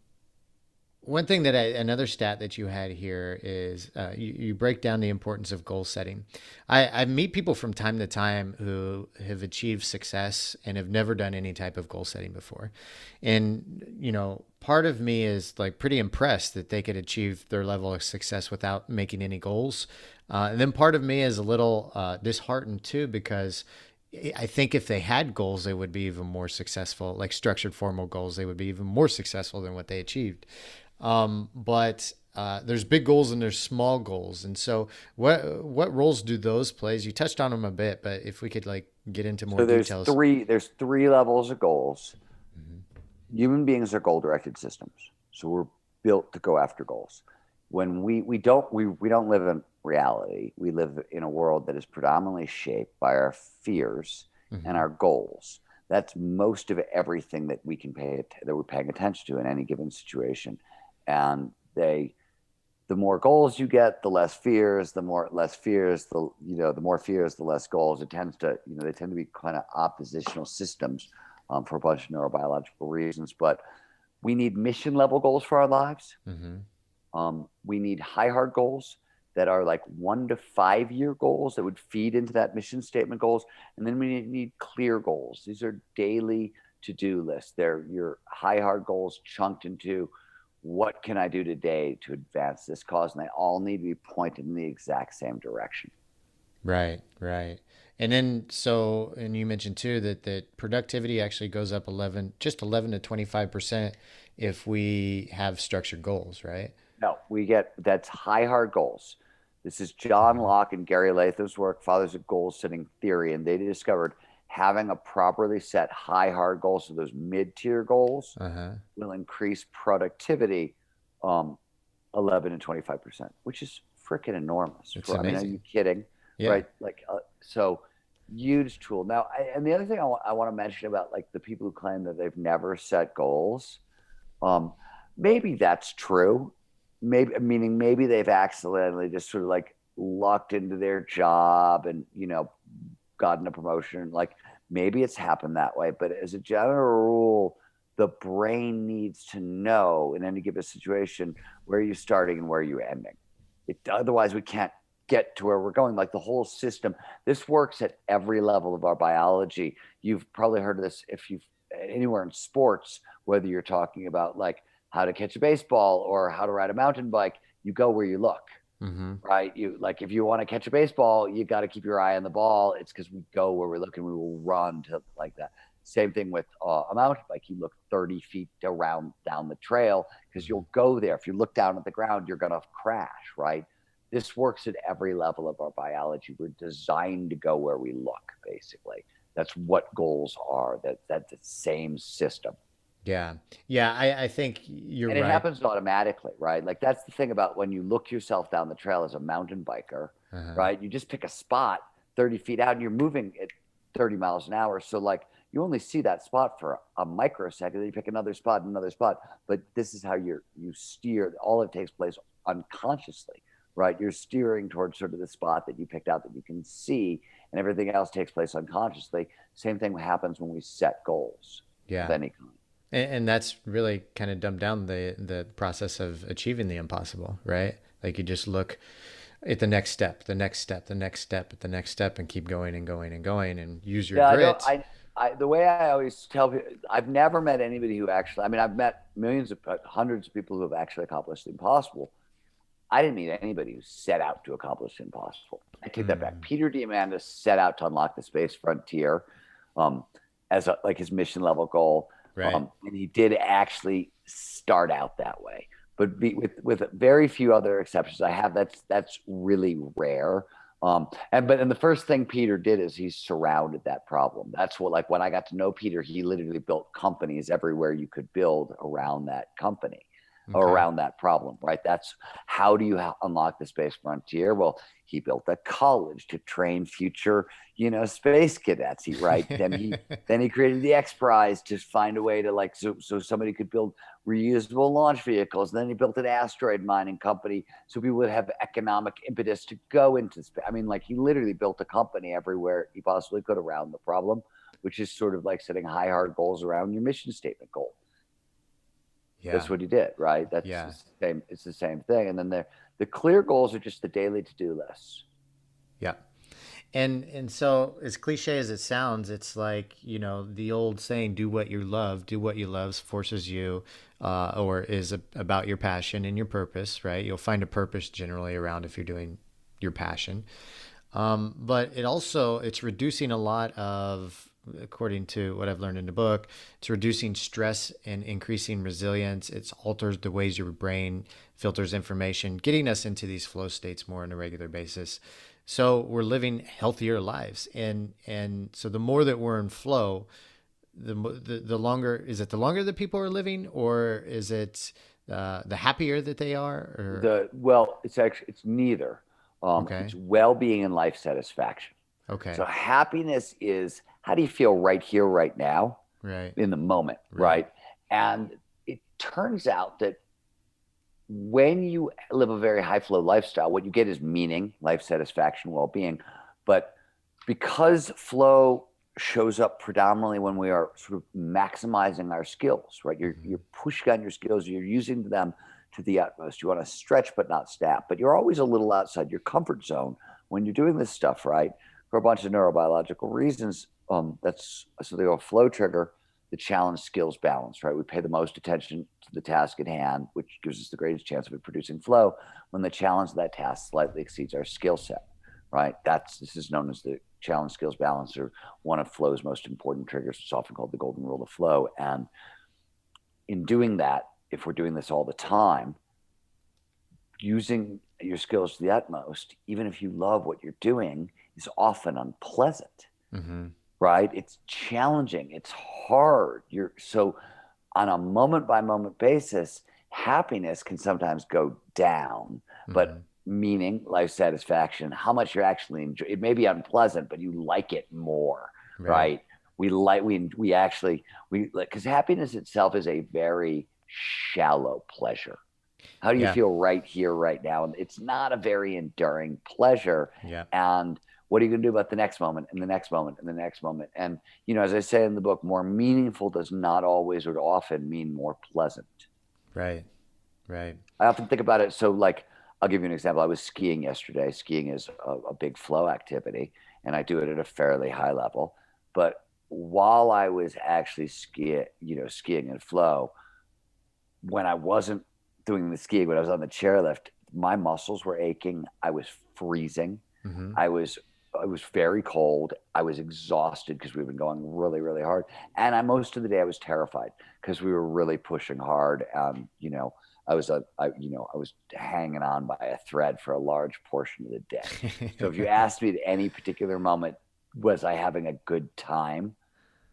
S1: One thing another stat that you had here is you break down the importance of goal setting. I meet people from time to time who have achieved success and have never done any type of goal setting before. And, part of me is like pretty impressed that they could achieve their level of success without making any goals. And then part of me is a little disheartened too, because I think if they had goals, they would be even more successful, like structured formal goals, they would be even more successful than what they achieved. But there's big goals and there's small goals. And so what roles do those play? You touched on them a bit, but if we could like get into more
S2: So
S1: details.
S2: there's three levels of goals.
S1: Mm-hmm.
S2: Human beings are goal-directed systems. So we're built to go after goals. When we don't live in reality. We live in a world that is predominantly shaped by our fears and our goals. That's most of everything that we can that we're paying attention to in any given situation. And the more goals you get, the less fears, the more fears, the more fears, the less goals. It tends to, they tend to be kind of oppositional systems for a bunch of neurobiological reasons. But we need mission level goals for our lives. We need high heart goals that are like 1 to 5 year goals that would feed into that mission statement goals. And then we need clear goals. These are daily to-do lists. They're your high heart goals chunked into what can I do today to advance this cause? And they all need to be pointed in the exact same direction.
S1: Right, right. And then, and you mentioned too that productivity actually goes up 11 to 25% if we have structured goals, right?
S2: No, that's high heart goals. This is John Locke and Gary Latham's work, Fathers of Goal Setting Theory, and they discovered having a properly set high heart goals, so those mid-tier goals, will increase productivity 11 to 25%, which is freaking enormous.
S1: It's amazing.
S2: I mean, are you kidding?
S1: Yeah.
S2: Right? Like, so huge tool. Now, and the other thing I want to mention about like the people who claim that they've never set goals, maybe that's true. Maybe they've accidentally just sort of like lucked into their job and, gotten a promotion. Like maybe it's happened that way, but as a general rule, the brain needs to know in any given situation where you're starting and where you're ending. Otherwise we can't get to where we're going. Like the whole system, this works at every level of our biology. You've probably heard of this if you've anywhere in sports, whether you're talking about like how to catch a baseball or how to ride a mountain bike, you go where you look. Right? You like if you want to catch a baseball, you got to keep your eye on the ball. It's because we go where we look and we will run to like that. Same thing with a mountain bike. You look 30 feet down the trail because you'll go there. If you look down at the ground, you're gonna crash. Right? This works at every level of our biology. We're designed to go where we look. Basically, that's what goals are. That's the same system.
S1: Yeah. Yeah. I think you're right.
S2: And it happens automatically, right? Like that's the thing about when you look yourself down the trail as a mountain biker, right? You just pick a spot 30 feet out and you're moving at 30 miles an hour. So like you only see that spot for a microsecond, then you pick another spot. But this is how you steer. All of it takes place unconsciously, right? You're steering towards sort of the spot that you picked out that you can see, and everything else takes place unconsciously. Same thing happens when we set goals of any kind.
S1: And that's really kind of dumbed down the process of achieving the impossible, right? Like you just look at the next step, the next step, the next step, the next step, and keep going and going and going, and use your grit.
S2: The way I always tell people, I've never met anybody who actually, I've met hundreds of people who have actually accomplished the impossible. I didn't meet anybody who set out to accomplish the impossible. I take that back. Peter Diamandis set out to unlock the space frontier as his mission level goal.
S1: Right.
S2: And he did actually start out that way, but with very few other exceptions. That's really rare. But the first thing Peter did is he surrounded that problem. That's what, like when I got to know Peter, he literally built companies everywhere you could build around that company.
S1: Okay.
S2: around that problem, right? That's how do you unlock the space frontier? Well, he built a college to train future, space cadets. Right? Then he created the X Prize to find a way to so somebody could build reusable launch vehicles. And then he built an asteroid mining company so people would have economic impetus to go into space. I mean, he literally built a company everywhere he possibly could around the problem, which is sort of like setting high, hard goals around your mission statement goal.
S1: Yeah.
S2: That's what he did, right?
S1: Yeah.
S2: It's the same thing. And then the clear goals are just the daily to-do lists.
S1: Yeah. And so as cliche as it sounds, it's like, the old saying, do what you love, forces you, or is about your passion and your purpose, right? You'll find a purpose generally around if you're doing your passion. But it's reducing a lot of, according to what I've learned in the book, it's reducing stress and increasing resilience. It alters the ways your brain filters information, getting us into these flow states more on a regular basis. So we're living healthier lives. And so the more that we're in flow, the longer, is it the longer that people are living, or is it the happier that they are? Or
S2: It's neither.
S1: okay.
S2: It's well-being and life satisfaction. So
S1: Okay.
S2: happiness is, how do you feel right here, right now,
S1: Right.
S2: in the moment,
S1: Right.
S2: right? And it turns out that when you live a very high flow lifestyle, what you get is meaning, life satisfaction, well-being. But because flow shows up predominantly when we are sort of maximizing our skills, right? You're pushing on your skills, you're using them to the utmost. You want to stretch but not snap, but you're always a little outside your comfort zone when you're doing this stuff, right? For a bunch of neurobiological reasons. That's so they go flow trigger, the challenge skills balance, right? We pay the most attention to the task at hand, which gives us the greatest chance of it producing flow when the challenge of that task slightly exceeds our skill set, right? This is known as the challenge skills balance, or one of flow's most important triggers. It's often called the golden rule of flow. And in doing that, if we're doing this all the time, using your skills to the utmost, even if you love what you're doing, is often unpleasant.
S1: Mm-hmm.
S2: Right? It's challenging. It's hard. So on a moment by moment basis, happiness can sometimes go down,
S1: Mm-hmm.
S2: but meaning, life satisfaction, how much you're actually enjoy it may be unpleasant, but you like it more,
S1: Right.
S2: right? Because happiness itself is a very shallow pleasure. How do you
S1: Yeah.
S2: feel right here, right now? And it's not a very enduring pleasure.
S1: Yeah.
S2: And what are you going to do about the next moment and the next moment and the next moment? And, as I say in the book, more meaningful does not always or often mean more pleasant.
S1: Right. Right.
S2: I often think about it. So, I'll give you an example. I was skiing yesterday. Skiing is a big flow activity, and I do it at a fairly high level. But while I was actually skiing in flow, when I wasn't doing the skiing, when I was on the chairlift, my muscles were aching. I was freezing.
S1: Mm-hmm.
S2: I was very cold. I was exhausted because we've been going really, really hard. And most of the day I was terrified because we were really pushing hard. I was hanging on by a thread for a large portion of the day. So if you asked me at any particular moment, was I having a good time?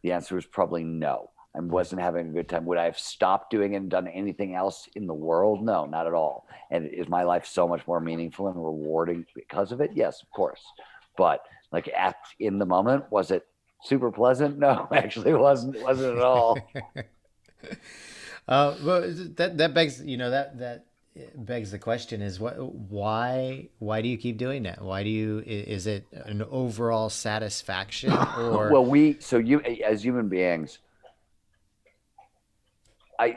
S2: The answer was probably no. I wasn't having a good time. Would I have stopped doing it and done anything else in the world? No, not at all. And is my life so much more meaningful and rewarding because of it? Yes, of course. But in the moment, was it super pleasant? No, actually, it wasn't at all.
S1: Well, that begs, that begs the question is why do you keep doing that? Why do you, is it an overall satisfaction or?
S2: Well, as human beings,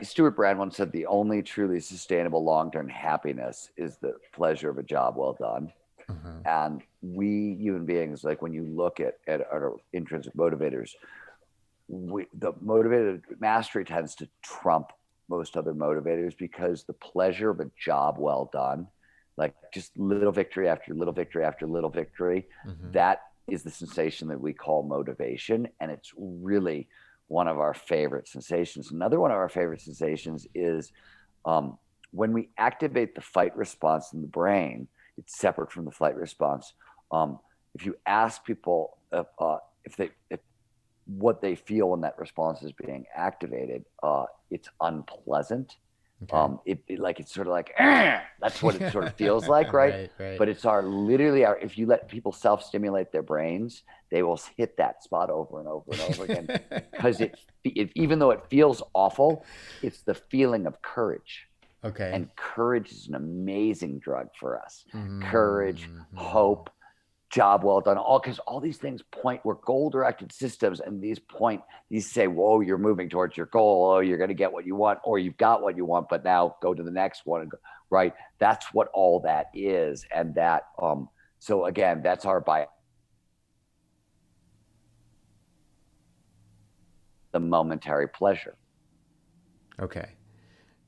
S2: Stuart Brand once said the only truly sustainable long-term happiness is the pleasure of a job well done.
S1: Uh-huh.
S2: And we human beings, when you look at our intrinsic motivators, the motivated mastery tends to trump most other motivators because the pleasure of a job well done, just little victory after little victory after little victory,
S1: Mm-hmm.
S2: that is the sensation that we call motivation. And it's really one of our favorite sensations. Another one of our favorite sensations is when we activate the fight response in the brain. It's separate from the flight response. If you ask people if what they feel when that response is being activated, it's unpleasant.
S1: Okay.
S2: It's sort of like, "Argh!" That's what it sort of feels like, right?
S1: Right, right.
S2: But it's literally if you let people self-stimulate their brains, they will hit that spot over and over and over again, because even though it feels awful, it's the feeling of courage.
S1: Okay.
S2: And courage is an amazing drug for us. Courage,
S1: Mm-hmm.
S2: hope, job well done, because all these things point, we're goal directed systems, and these say, whoa, you're moving towards your goal, oh, you're going to get what you want, or you've got what you want, but now go to the next one, and go, right? That's what all that is. And that so again, that's the momentary pleasure.
S1: Okay.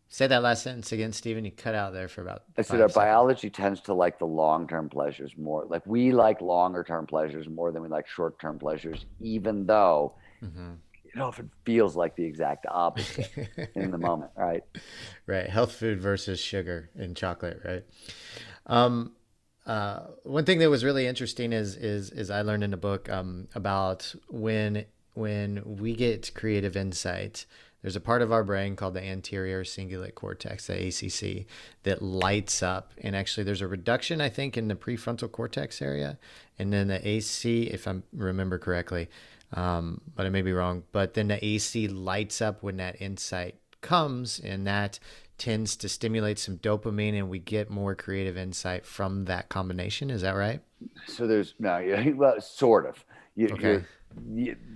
S1: Say that last sentence again, Stephen. You cut out there for about
S2: I said our
S1: 5 seconds.
S2: biology tends to like the long-term pleasures more. Like we like longer-term pleasures more than we like short-term pleasures, even though
S1: Mm-hmm.
S2: it often feels like the exact opposite in the moment, right?
S1: Right. Health food versus sugar and chocolate, right? Um, One thing that was really interesting is I learned in a book about when we get creative insight, there's a part of our brain called the anterior cingulate cortex, the ACC, that lights up. And actually, there's a reduction, I think, in the prefrontal cortex area, and then the AC, if I remember correctly, but I may be wrong. But then the AC lights up when that insight comes, and that tends to stimulate some dopamine, and we get more creative insight from that combination. Is that right?
S2: So there's no, well, sort of. You,
S1: Okay.
S2: you're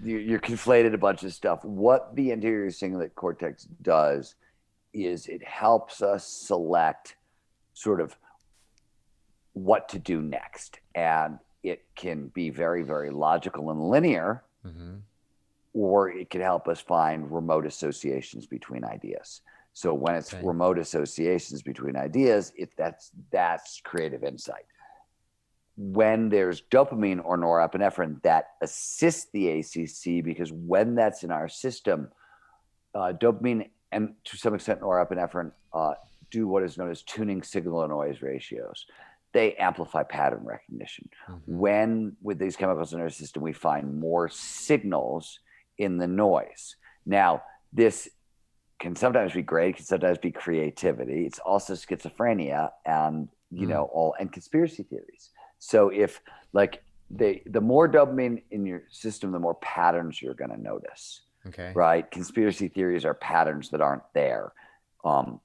S2: you're conflated a bunch of stuff. What the anterior cingulate cortex does is it helps us select sort of what to do next, and it can be very, very logical and linear,
S1: Mm-hmm.
S2: or it can help us find remote associations between ideas. So when it's
S1: Okay.
S2: remote associations between ideas, that's creative insight. When there's dopamine or norepinephrine, that assists the ACC, because when that's in our system, dopamine and to some extent norepinephrine do what is known as tuning signal to noise ratios. They amplify pattern recognition.
S1: Mm-hmm.
S2: When with these chemicals in our system, we find more signals in the noise. Now, this can sometimes be great, can sometimes be creativity. It's also schizophrenia and
S1: Mm.
S2: all and conspiracy theories. So if like the more dopamine in your system, the more patterns you're going to notice,
S1: Okay.
S2: right? Conspiracy theories are patterns that aren't there. Um,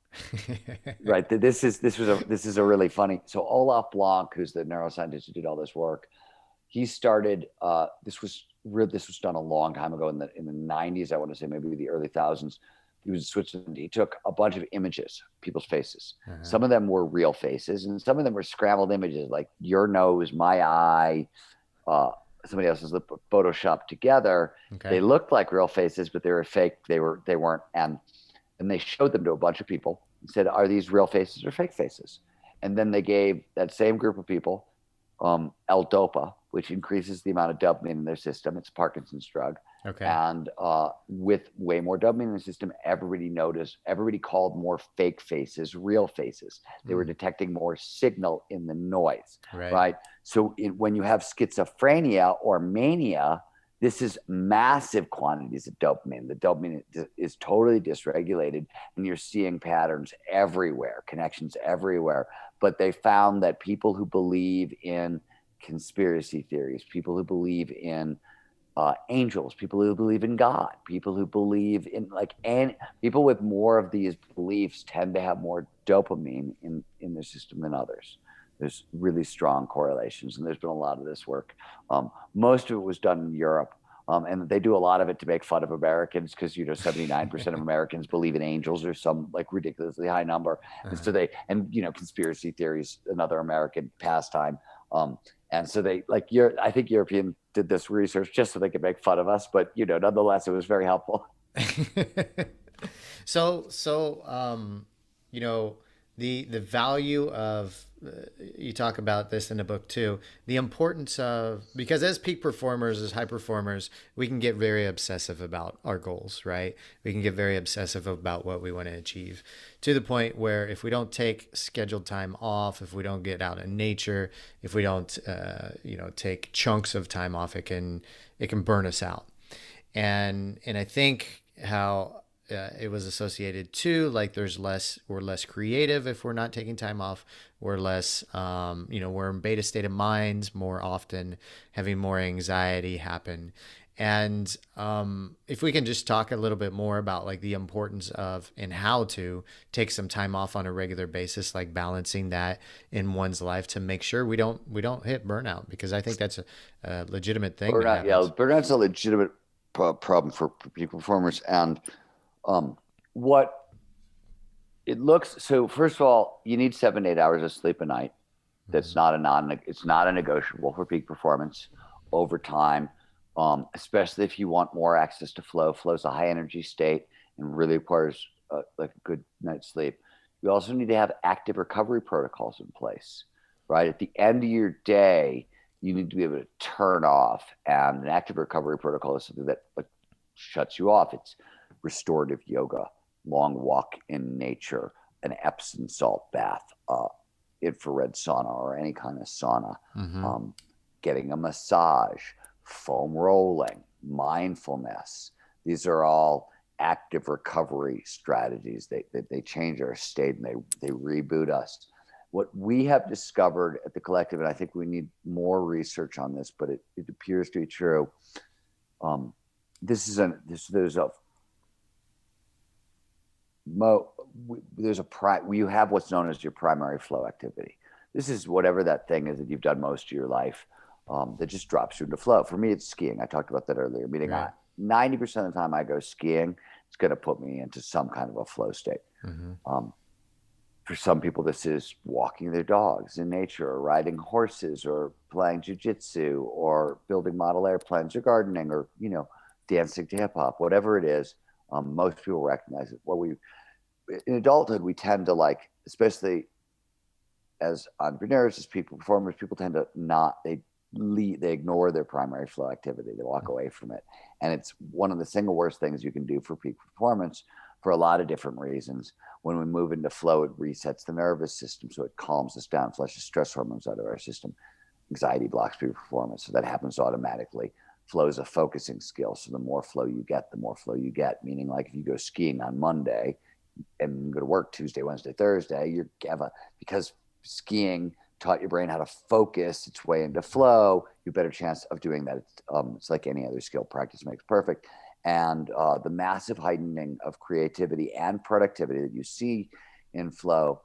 S2: right. This is a really funny. So Olaf Blanc, who's the neuroscientist who did all this work, he started. This was done a long time ago in the 90s. I want to say maybe the early thousands. He was in Switzerland. He took a bunch of images, people's faces.
S1: Uh-huh.
S2: Some of them were real faces, and some of them were scrambled images, like your nose, my eye, uh, somebody else's lip, photoshopped together. They
S1: Okay.
S2: looked like real faces, but they were fake. They weren't. And they showed them to a bunch of people and said, "Are these real faces or fake faces?" And then they gave that same group of people L-Dopa, which increases the amount of dopamine in their system. It's Parkinson's drug.
S1: Okay.
S2: And with way more dopamine in the system, everybody called more fake faces real faces. They were
S1: Mm.
S2: detecting more signal in the noise,
S1: Right.
S2: right? So when you have schizophrenia or mania, this is massive quantities of dopamine. The dopamine is totally dysregulated, and you're seeing patterns everywhere, connections everywhere. But they found that people who believe in conspiracy theories, people who believe in angels, people who believe in God, people who believe in and people with more of these beliefs tend to have more dopamine in their system than others. There's really strong correlations, and there's been a lot of this work. Most of it was done in Europe, and they do a lot of it to make fun of Americans, because 79% of Americans believe in angels, or some like ridiculously high number, and
S1: Uh-huh.
S2: so conspiracy theories, another American pastime. And so I think European did this research just so they could make fun of us, but nonetheless, it was very helpful.
S1: So, you know, the value of you talk about this in the book too. The importance of, because as peak performers, as high performers, we can get very obsessive about our goals, right? We can get very obsessive about what we want to achieve, to the point where if we don't take scheduled time off, if we don't get out in nature, if we don't, take chunks of time off, it can burn us out. And I think how it was associated to, like we're less creative if we're not taking time off. We're less, we're in beta state of minds more often, having more anxiety happen. And if we can just talk a little bit more about like the importance of and how to take some time off on a regular basis, like balancing that in one's life to make sure we don't hit burnout, because I think that's a legitimate thing that
S2: Burnout, yeah,
S1: happens.
S2: burnout's a legitimate problem for peak performers. And what it looks, so first of all, you need 7 to 8 hours of sleep a night. That's not it's not a negotiable for peak performance over time, especially if you want more access to flow. Flow's a high energy state and really requires like a good night's sleep. You also need to have active recovery protocols in place, right? At the end of your day, you need to be able to turn off, and an active recovery protocol is something that like shuts you off. It's restorative yoga, long walk in nature, an Epsom salt bath, infrared sauna or any kind of sauna, getting a massage, foam rolling, mindfulness. These are all active recovery strategies. They change our state and they reboot us. What we have discovered at the collective, and I think we need more research on this, but it appears to be true. There's you have what's known as your primary flow activity. This is whatever that thing is that you've done most of your life that just drops you into flow. For me, it's skiing. I talked about that earlier. Meaning,
S1: Right.
S2: 90% of the time I go skiing, it's going to put me into some kind of a flow state. For some people, this is walking their dogs in nature, or riding horses, or playing jujitsu, or building model airplanes, or gardening, or dancing to hip hop. Whatever it is, most people recognize it. In adulthood, we tend to, like, especially as entrepreneurs, as people performers, people tend to they ignore their primary flow activity. They walk away from it. And it's one of the single worst things you can do for peak performance for a lot of different reasons. When we move into flow, it resets the nervous system. So it calms us down, flushes stress hormones out of our system. Anxiety blocks peak performance. So that happens automatically. Flow is a focusing skill. So the more flow you get, meaning, like, if you go skiing on Monday and go to work Tuesday, Wednesday, Thursday, because skiing taught your brain how to focus its way into flow, you have a better chance of doing that. It's like any other skill. Practice makes perfect. And the massive heightening of creativity and productivity that you see in flow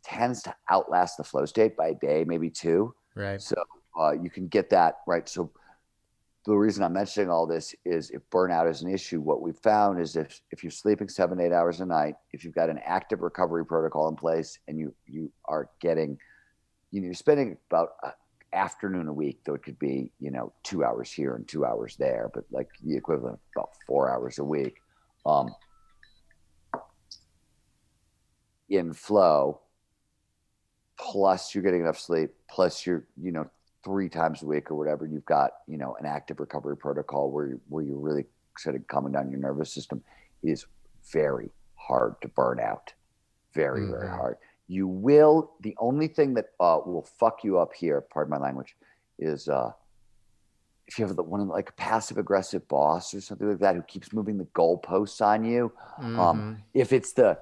S2: tends to outlast the flow state by a day, maybe two.
S1: Right.
S2: So you can get that, right? So the reason I'm mentioning all this is, if burnout is an issue, what we've found is if you're sleeping 7 to 8 hours a night, if you've got an active recovery protocol in place, and you are getting, you're spending about an afternoon a week, though it could be 2 hours here and 2 hours there, but like the equivalent of about 4 hours a week in flow, plus you're getting enough sleep, plus you're 3 times a week or whatever, you've got an active recovery protocol where you're really sort of calming down your nervous system. It is very hard to burn out. Very, very hard. The only thing that will fuck you up here, pardon my language, is if you have like a passive aggressive boss or something like that who keeps moving the goalposts on you. If it's the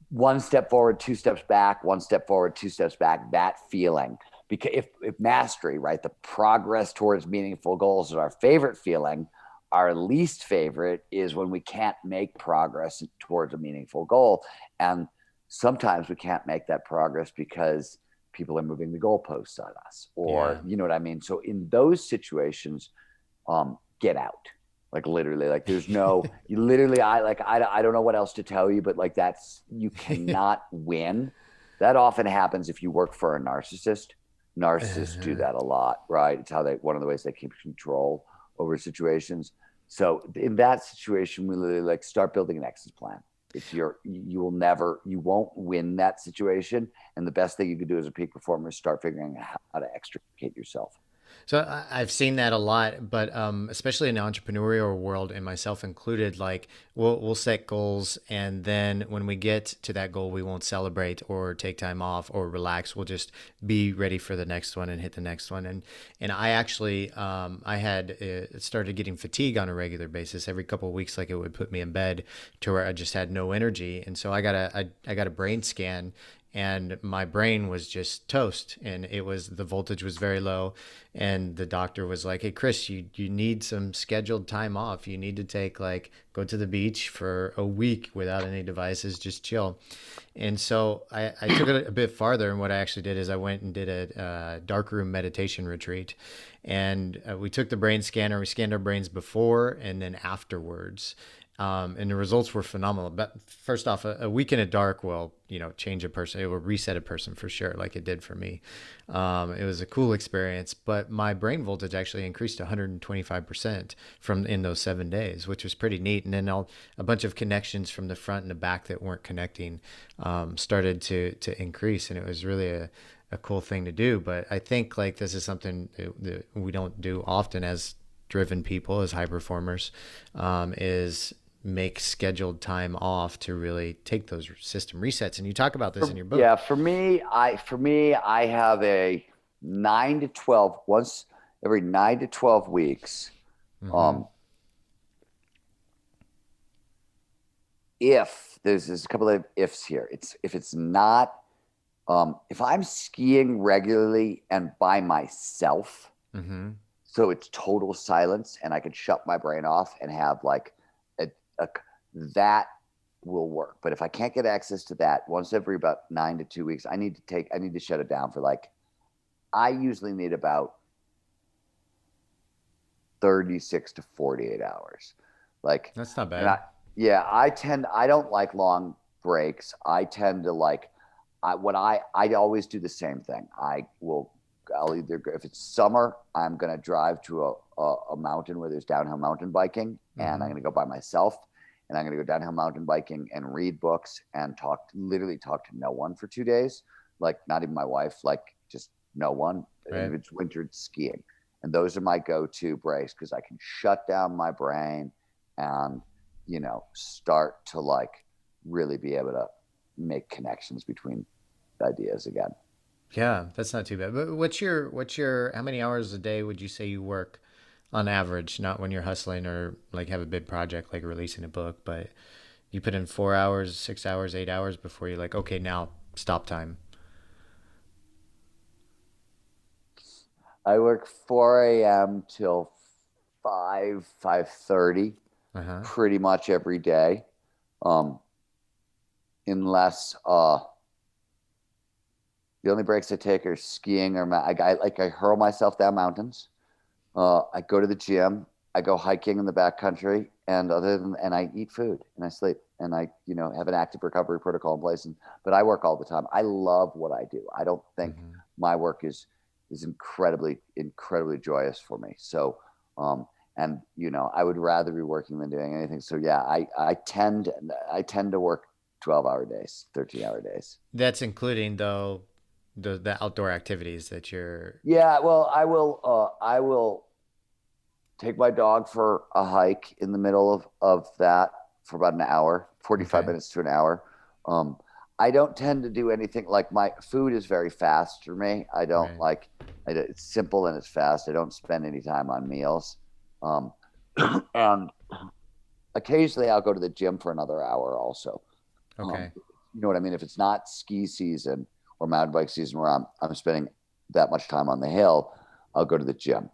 S2: 1 step forward, 2 steps back, 1 step forward, 2 steps back, that feeling. Because if mastery, right, the progress towards meaningful goals is our favorite feeling, our least favorite is when we can't make progress towards a meaningful goal. And sometimes we can't make that progress because people are moving the goalposts on us, or you know what I mean? So in those situations, get out. Like, literally, like, there's no, I don't know what else to tell you, but like, you cannot win. That often happens if you work for a narcissist. Narcissists do that a lot, right? It's one of the ways they keep control over situations. So in that situation, we literally, like, start building an exit plan. You won't win that situation. And the best thing you can do as a peak performer is start figuring out how to extricate yourself.
S1: So I've seen that a lot, but especially in the entrepreneurial world, and myself included, like we'll set goals, and then when we get to that goal, we won't celebrate or take time off or relax. We'll just be ready for the next one and hit the next one. And I actually I had started getting fatigue on a regular basis. Every couple of weeks, like it would put me in bed to where I just had no energy, and so I got a brain scan, and my brain was just toast, and it was, the voltage was very low, and the doctor was like, hey Chris, you need some scheduled time off. You need to take, like, go to the beach for a week without any devices, just chill. And so I took it a bit farther, and what I actually did is I went and did a dark room meditation retreat, and we took the brain scanner, we scanned our brains before and then afterwards. And the results were phenomenal. But first off, a week in the dark will, change a person. It will reset a person for sure, like it did for me. It was a cool experience, but my brain voltage actually increased to 125% from in those 7 days, which was pretty neat. And then a bunch of connections from the front and the back that weren't connecting started to increase, and it was really a cool thing to do. But I think, like, this is something that we don't do often as driven people, as high performers, is make scheduled time off to really take those system resets. And you talk about this in your book.
S2: Yeah, for me, I have a 9 to 12, once every 9 to 12 weeks.
S1: Mm-hmm.
S2: If there's a couple of ifs here. If it's not, if I'm skiing regularly and by myself,
S1: Mm-hmm.
S2: so it's total silence and I can shut my brain off and have like a that will work. But if I can't get access to that, once every about 9 to 2 weeks, I need to shut it down for, like, I usually need about 36 to 48 hours. Like,
S1: That's not
S2: and
S1: bad.
S2: yeah, I don't like long breaks. I tend to like, I always do the same thing. I'll either go, if it's summer, I'm going to drive to a mountain where there's downhill mountain biking, and
S1: Mm-hmm.
S2: I'm going to go by myself, and I'm going to go downhill mountain biking and read books and literally talk to no one for 2 days. Like, not even my wife, like, just no one. And
S1: Right.
S2: if it's winter, it's skiing. And those are my go-to breaks, because I can shut down my brain and, start to, like, really be able to make connections between ideas again.
S1: Yeah, that's not too bad. But what's your how many hours a day would you say you work on average? Not when you're hustling or like have a big project like releasing a book, but you put in 4 hours, 6 hours, 8 hours before you're like, okay, now stop time.
S2: I work 4 a.m. till 5:30,
S1: Uh huh.
S2: pretty much every day. Um, unless the only breaks I take are skiing or I hurl myself down mountains. I go to the gym. I go hiking in the backcountry, and I eat food and I sleep and I have an active recovery protocol in place. But I work all the time. I love what I do. I don't think
S1: Mm-hmm.
S2: my work is incredibly joyous for me. So, and I would rather be working than doing anything. So yeah, I tend to work 12-hour days, 13-hour days.
S1: That's including though the outdoor activities that you're.
S2: Yeah, well, I will take my dog for a hike in the middle of that for about an hour, 45
S1: Okay.
S2: minutes to an hour. Um, I don't tend to do anything, like, my food is very fast for me. I don't
S1: Right.
S2: like it's simple and it's fast. I don't spend any time on meals. Um, and occasionally I'll go to the gym for another hour also.
S1: Okay.
S2: You know what I mean? If it's not ski season or mountain bike season where I'm spending that much time on the hill, I'll go to the gym.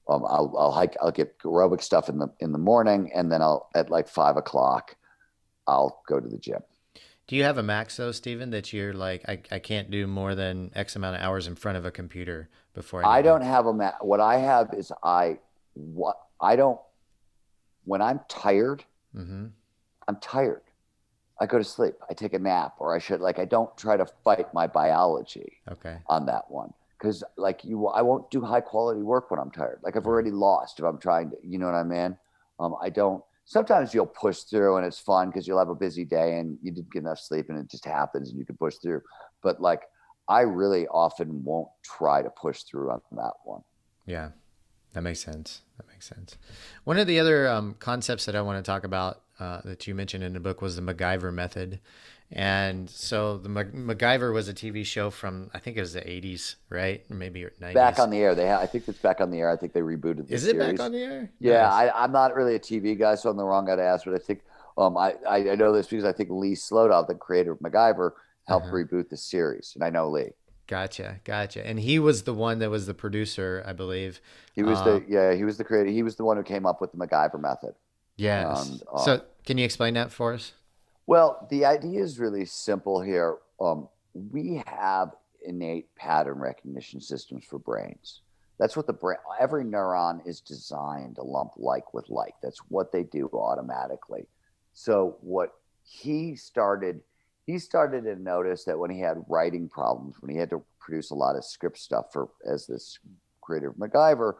S2: I'll hike. I'll get aerobic stuff in the morning, and then I'll at like 5 o'clock I'll go to the gym.
S1: Do you have a max though, Stephen, that you're like, I can't do more than X amount of hours in front of a computer before I
S2: I
S1: need to?
S2: don't have what I have is what I don't when
S1: Mm-hmm.
S2: I'm tired. I go to sleep. I take a nap, or I don't try to fight my biology
S1: Okay.
S2: on that one, because, like, I won't do high quality work when I'm tired. Like, I've
S1: Right.
S2: already lost if I'm trying to, you know what I mean? I don't. Sometimes you'll push through and it's fun because you'll have a busy day and you didn't get enough sleep and it just happens and you can push through. But, like, I really often won't try to push through on that one.
S1: Yeah, that makes sense. That makes sense. One of the other concepts that I want to talk about that you mentioned in the book was the MacGyver method. And so the MacGyver was a TV show from, I think it was the 80s, right? Or maybe
S2: Back
S1: 90s.
S2: on the air. I think it's back on the air. I think they rebooted the
S1: Is it back
S2: series.
S1: on the air?
S2: Yeah,
S1: Nice.
S2: I'm not really a TV guy, so I'm the wrong guy to ask. But I think I know this because I think Lee Slowdown, the creator of MacGyver, helped
S1: Uh-huh.
S2: reboot the series, and I know Lee.
S1: Gotcha. Gotcha. And he was the one that was the producer, I believe.
S2: He was the creator. He was the one who came up with the MacGyver method. And
S1: Yes. So can you explain that for us?
S2: well, the idea is really simple here. We have innate pattern recognition systems for brains. That's what the brain, every neuron is designed to lump like with like. That's what they do automatically. So what he started to notice that when he had writing problems, when he had to produce a lot of script stuff for as this creator of MacGyver,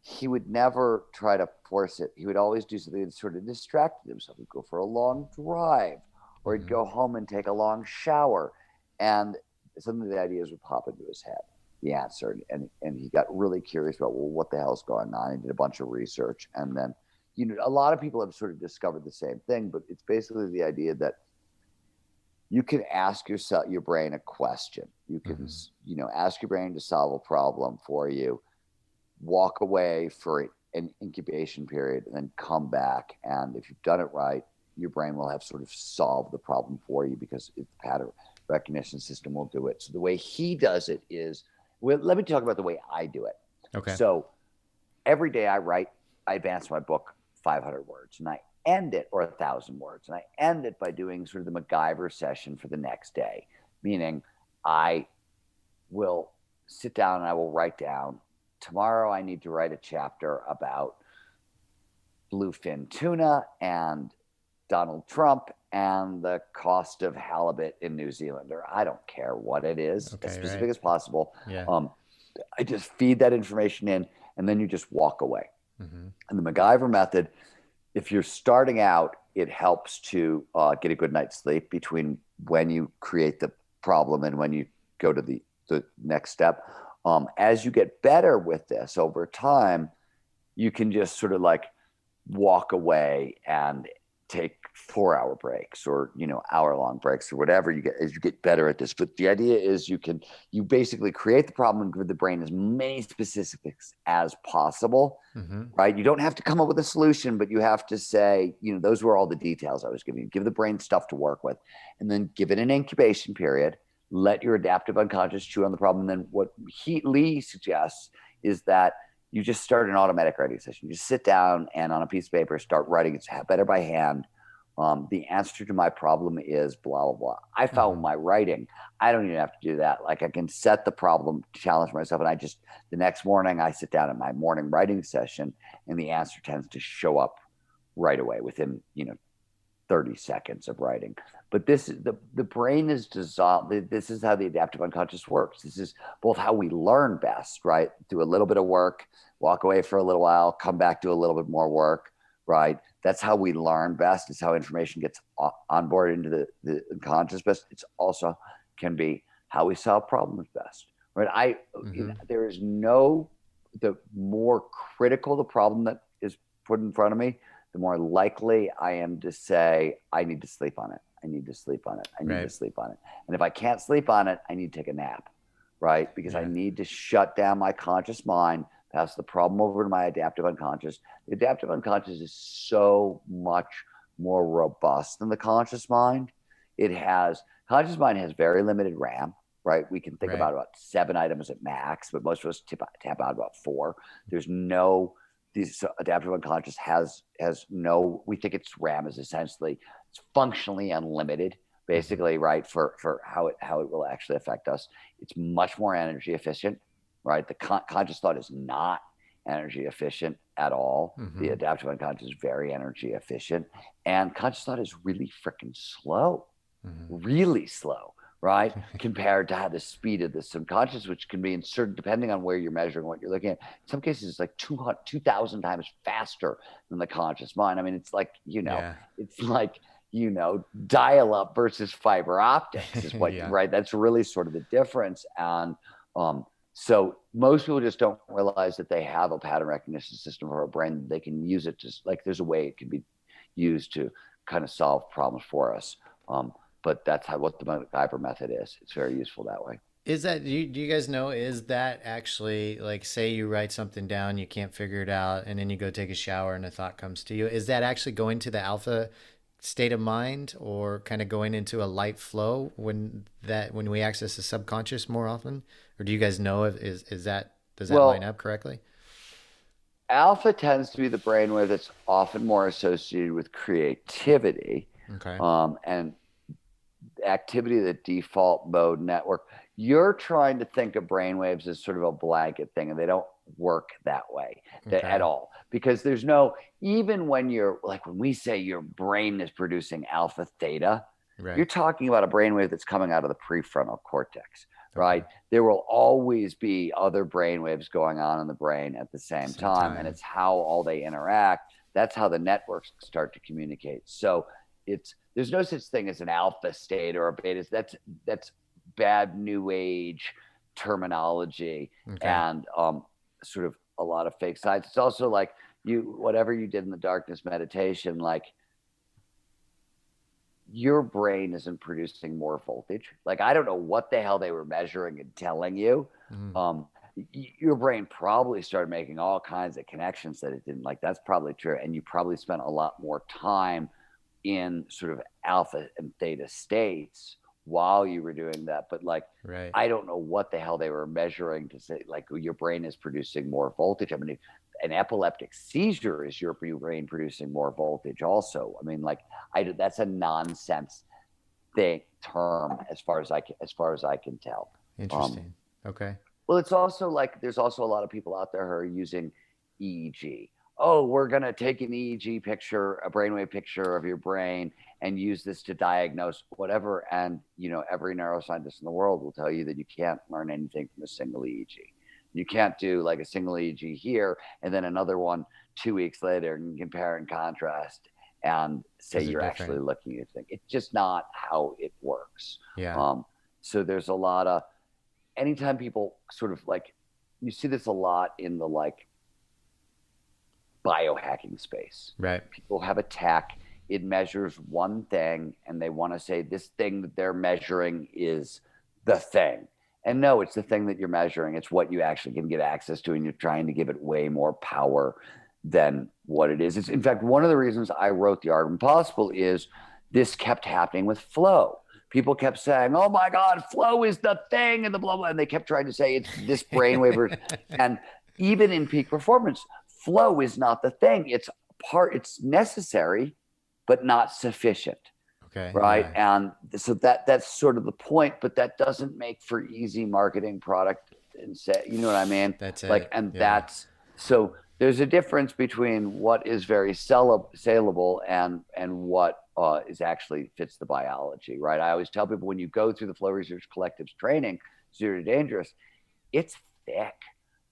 S2: he would never try to force it. He would always do something that sort of distracted himself. He'd go for a long drive, or he'd
S1: Mm-hmm.
S2: go home and take a long shower, and some of the ideas would pop into his head. The answer, and he got really curious about, well, what the hell's going on? He did a bunch of research, and then a lot of people have sort of discovered the same thing, but it's basically the idea that you can ask your brain a question. You can ask your brain to solve a problem for you, walk away for an incubation period, and then come back. And if you've done it right, your brain will have sort of solved the problem for you because the pattern recognition system will do it. So the way he does it is, well, let me talk about the way I do it.
S1: Okay.
S2: So every day I write, I advance my book 500 words, and I end it, or 1,000 words, and I end it by doing sort of the MacGyver session for the next day, meaning I will sit down and I will write down, tomorrow I need to write a chapter about bluefin tuna and Donald Trump and the cost of halibut in New Zealand, or I don't care what it is,
S1: Okay,
S2: as specific
S1: right.
S2: as possible.
S1: Yeah.
S2: I just feed that information in, and then you just walk away.
S1: Mm-hmm.
S2: And the MacGyver method, if you're starting out, it helps to get a good night's sleep between when you create the problem and when you go to the next step. As you get better with this over time, you can just sort of like walk away and take 4-hour breaks, or hour-long breaks, or whatever you get as you get better at this. But the idea is you basically create the problem and give the brain as many specifics as possible.
S1: Mm-hmm.
S2: Right? You don't have to come up with a solution, but you have to say, those were all the details I was giving you. Give the brain stuff to work with, and then give it an incubation period. Let your adaptive unconscious chew on the problem. And then what Lee suggests is that you just start an automatic writing session. You just sit down and on a piece of paper start writing. It's better by hand. The answer to my problem is blah, blah, blah. I found my writing, I don't even have to do that. Like, I can set the problem, challenge myself, and the next morning I sit down at my morning writing session, and the answer tends to show up right away within, 30 seconds of writing. But this is the brain is dissolved. This is how the adaptive unconscious works. This is both how we learn best, right? Do a little bit of work, walk away for a little while, come back, do a little bit more work, right? That's how we learn best. It's how information gets onboarded into the unconscious best. It's also can be how we solve problems best, right? There is the more critical the problem that is put in front of me, the more likely I am to say, I need to sleep on it. I need to sleep on it. I need to sleep on it. And if I can't sleep on it, I need to take a nap, right? Because I need to shut down my conscious mind, pass the problem over to my adaptive unconscious. The adaptive unconscious is so much more robust than the conscious mind. Conscious mind has very limited RAM, right? We can think about 7 items at max, but most of us tap out about 4. This adaptive unconscious has no, we think its RAM is essentially, it's functionally unlimited, basically, right? For how it will actually affect us. It's much more energy efficient, right? The conscious thought is not energy efficient at all. The adaptive unconscious is very energy efficient, and conscious thought is really freaking slow, really slow, right? Compared to how the speed of the subconscious, which can be inserted depending on where you're measuring, what you're looking at. In some cases, it's like 2,000 times faster than the conscious mind. I mean, it's like, it's like, dial up versus fiber optics is what, right? That's really sort of the difference. And So most people just don't realize that they have a pattern recognition system for a brain. They can use it to, like, there's a way it can be used to kind of solve problems for us. But that's what the MacGyver method is. It's very useful that way.
S1: Is that, do you guys know, is that actually, like, say you write something down, you can't figure it out, and then you go take a shower and a thought comes to you? Is that actually going to the alpha state of mind, or kind of going into a light flow when we access the subconscious more often? Or do you guys know if is that, does that line
S2: Well,
S1: up correctly?
S2: alpha tends to be the brainwave that's often more associated with creativity,
S1: Okay.
S2: and activity, the default mode network. You're trying to think of brainwaves as sort of a blanket thing, and they don't work that way
S1: Okay.
S2: at all. Because there's no, even when you're like, when we say your brain is producing alpha theta, you're
S1: Right.
S2: talking about a brainwave that's coming out of the prefrontal cortex,
S1: Okay.
S2: right? There will always be other brainwaves going on in the brain at the same
S1: Same
S2: time, and
S1: time.
S2: it's how all they interact. That's how the networks start to communicate. So it's, there's no such thing as an alpha state or a beta. That's bad new age terminology,
S1: Okay.
S2: and sort of a lot of fake science. It's also like, you, whatever you did in the darkness meditation, like, your brain isn't producing more voltage. Like, I don't know what the hell they were measuring and telling you.
S1: Mhm.
S2: Um, your brain probably started making all kinds of connections that it didn't. Like, that's probably true. And you probably spent a lot more time in sort of alpha and theta states while you were doing that. But like,
S1: Right.
S2: I don't know what the hell they were measuring to say, like, your brain is producing more voltage. I mean, an epileptic seizure is your brain producing more voltage also. I mean, like, that's a nonsense thing term as far as I can tell. Um,
S1: Interesting. Okay.
S2: well, it's also like, there's also a lot of people out there who are using EEG. Oh, we're going to take an EEG picture, a brainwave picture of your brain, and use this to diagnose whatever. And, every neuroscientist in the world will tell you that you can't learn anything from a single EEG. You can't do like a single EEG here and then another one 2 weeks later and compare and contrast and say
S1: Because they're
S2: you're actually
S1: different.
S2: looking at things. It's just not how it works.
S1: Yeah.
S2: Um, so there's a lot of, anytime people sort of like, you see this a lot in the like biohacking space.
S1: Right.
S2: People have a tech, it measures one thing, and they want to say this thing that they're measuring is the thing. And no, it's the thing that you're measuring. It's what you actually can get access to, and you're trying to give it way more power than what it is. It's, in fact, one of the reasons I wrote The Art of Impossible is this kept happening with flow. People kept saying, "Oh my God, flow is the thing," and the blah blah, and they kept trying to say it's this brainwave. And even in peak performance, flow is not the thing. It's necessary, but not sufficient,
S1: Okay.
S2: right?
S1: Yeah.
S2: And so that's sort of the point, but that doesn't make for easy marketing product and say, you know what I mean?
S1: That's
S2: Like,
S1: it.
S2: and
S1: Yeah.
S2: that's, so there's a difference between what is very saleable and what is actually fits the biology, right? I always tell people, when you go through the Flow Research Collective's training, Zero to Dangerous, it's thick,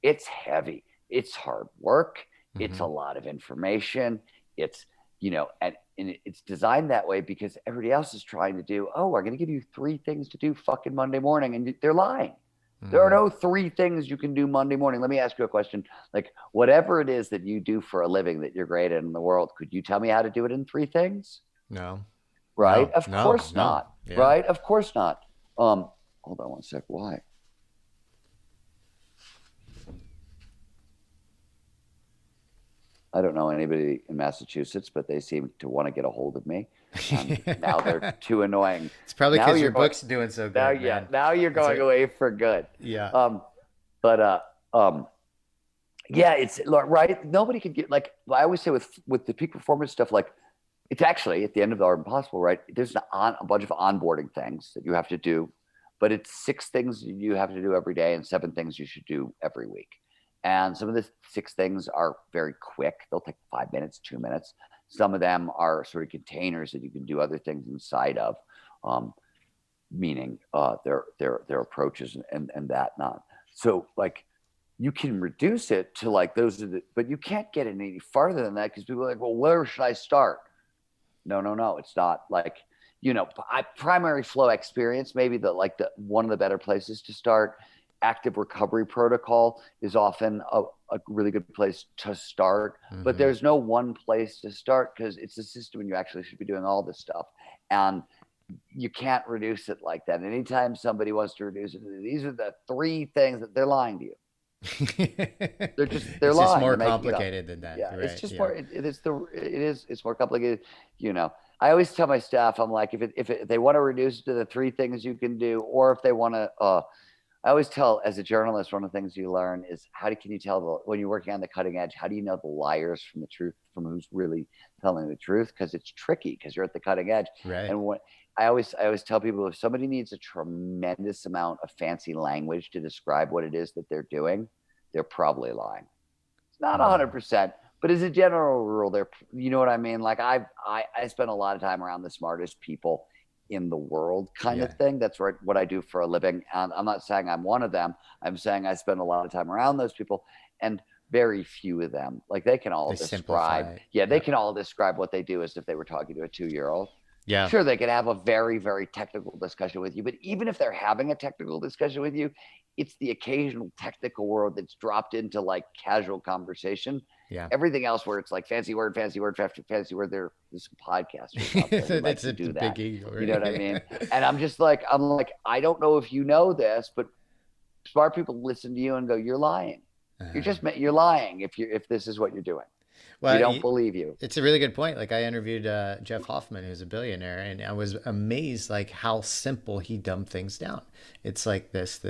S2: it's heavy, it's hard work, it's
S1: Hmm.
S2: a lot of information, it's, and it's designed that way because everybody else is trying to do, oh, we're going to give you 3 things to do fucking Monday morning, and they're lying. There are
S1: Hmm.
S2: no 3 things you can do Monday morning. Let me ask you a question. Like, whatever it is that you do for a living that you're great at in the world, could you tell me how to do it in 3 things?
S1: No.
S2: Right?
S1: No.
S2: Of
S1: No.
S2: course
S1: No.
S2: not.
S1: Yeah.
S2: Right? Of course not. Hold on one sec. Why? I don't know anybody in Massachusetts, but they seem to want to get a hold of me. And now they're too annoying.
S1: It's probably
S2: Now
S1: because
S2: you're
S1: your
S2: going,
S1: book's doing so
S2: now,
S1: good,
S2: yeah,
S1: man.
S2: now you're
S1: It's
S2: going
S1: like,
S2: away for good.
S1: yeah.
S2: Um, but yeah, it's right. Nobody could get, like, I always say with the peak performance stuff, like, it's actually at the end of the Art Impossible, right? There's a bunch of onboarding things that you have to do, but it's 6 things you have to do every day and 7 things you should do every week. And some of the 6 things are very quick. They'll take 5 minutes, 2 minutes. Some of them are sort of containers that you can do other things inside of, um, meaning their approaches and that not. So like, you can reduce it to like those are the, but you can't get it any farther than that because people are like, well, where should I start? No, it's not like, primary flow experience, maybe the one of the better places to start. active recovery protocol is often a really good place to start, but there's no one place to start because it's a system and you actually should be doing all this stuff. And you can't reduce it like that. Anytime somebody wants to reduce it, these are the 3 things that they're lying to you. They're
S1: It's
S2: lying.
S1: just more complicated than that.
S2: Yeah,
S1: Right.
S2: it's just more. It's more complicated. You know, I always tell my staff, I'm like, if they want to reduce it to the 3 things you can do, or if they want to, I always tell, as a journalist, one of the things you learn is can you tell when you're working on the cutting edge, how do you know the liars from the truth, from who's really telling the truth? Because it's tricky because you're at the cutting edge.
S1: Right.
S2: And what I always tell people, if somebody needs a tremendous amount of fancy language to describe what it is that they're doing, they're probably lying. It's not 100%, but as a general rule, you know what I mean? Like I spend a lot of time around the smartest people in the world kind of thing. That's what I do for a living. And I'm not saying I'm one of them. I'm saying I spend a lot of time around those people, and very few of them, like they can all describe. They can all describe what they do as if they were talking to a 2-year-old.
S1: Yeah.
S2: Sure, they can have a very, very technical discussion with you, but even if they're having a technical discussion with you, it's the occasional technical word that's dropped into like casual conversation.
S1: Yeah.
S2: Everything else where it's like fancy word. There's some podcasters out there who like to do that. Big ego, right? You know what I mean? And I'm like, I don't know if you know this, but smart people listen to you and go, "You're lying. You're lying if this is what you're doing." Well, we don't believe you.
S1: It's a really good point. Like I interviewed Jeff Hoffman, who's a billionaire, and I was amazed like how simple he dumbed things down. It's like this,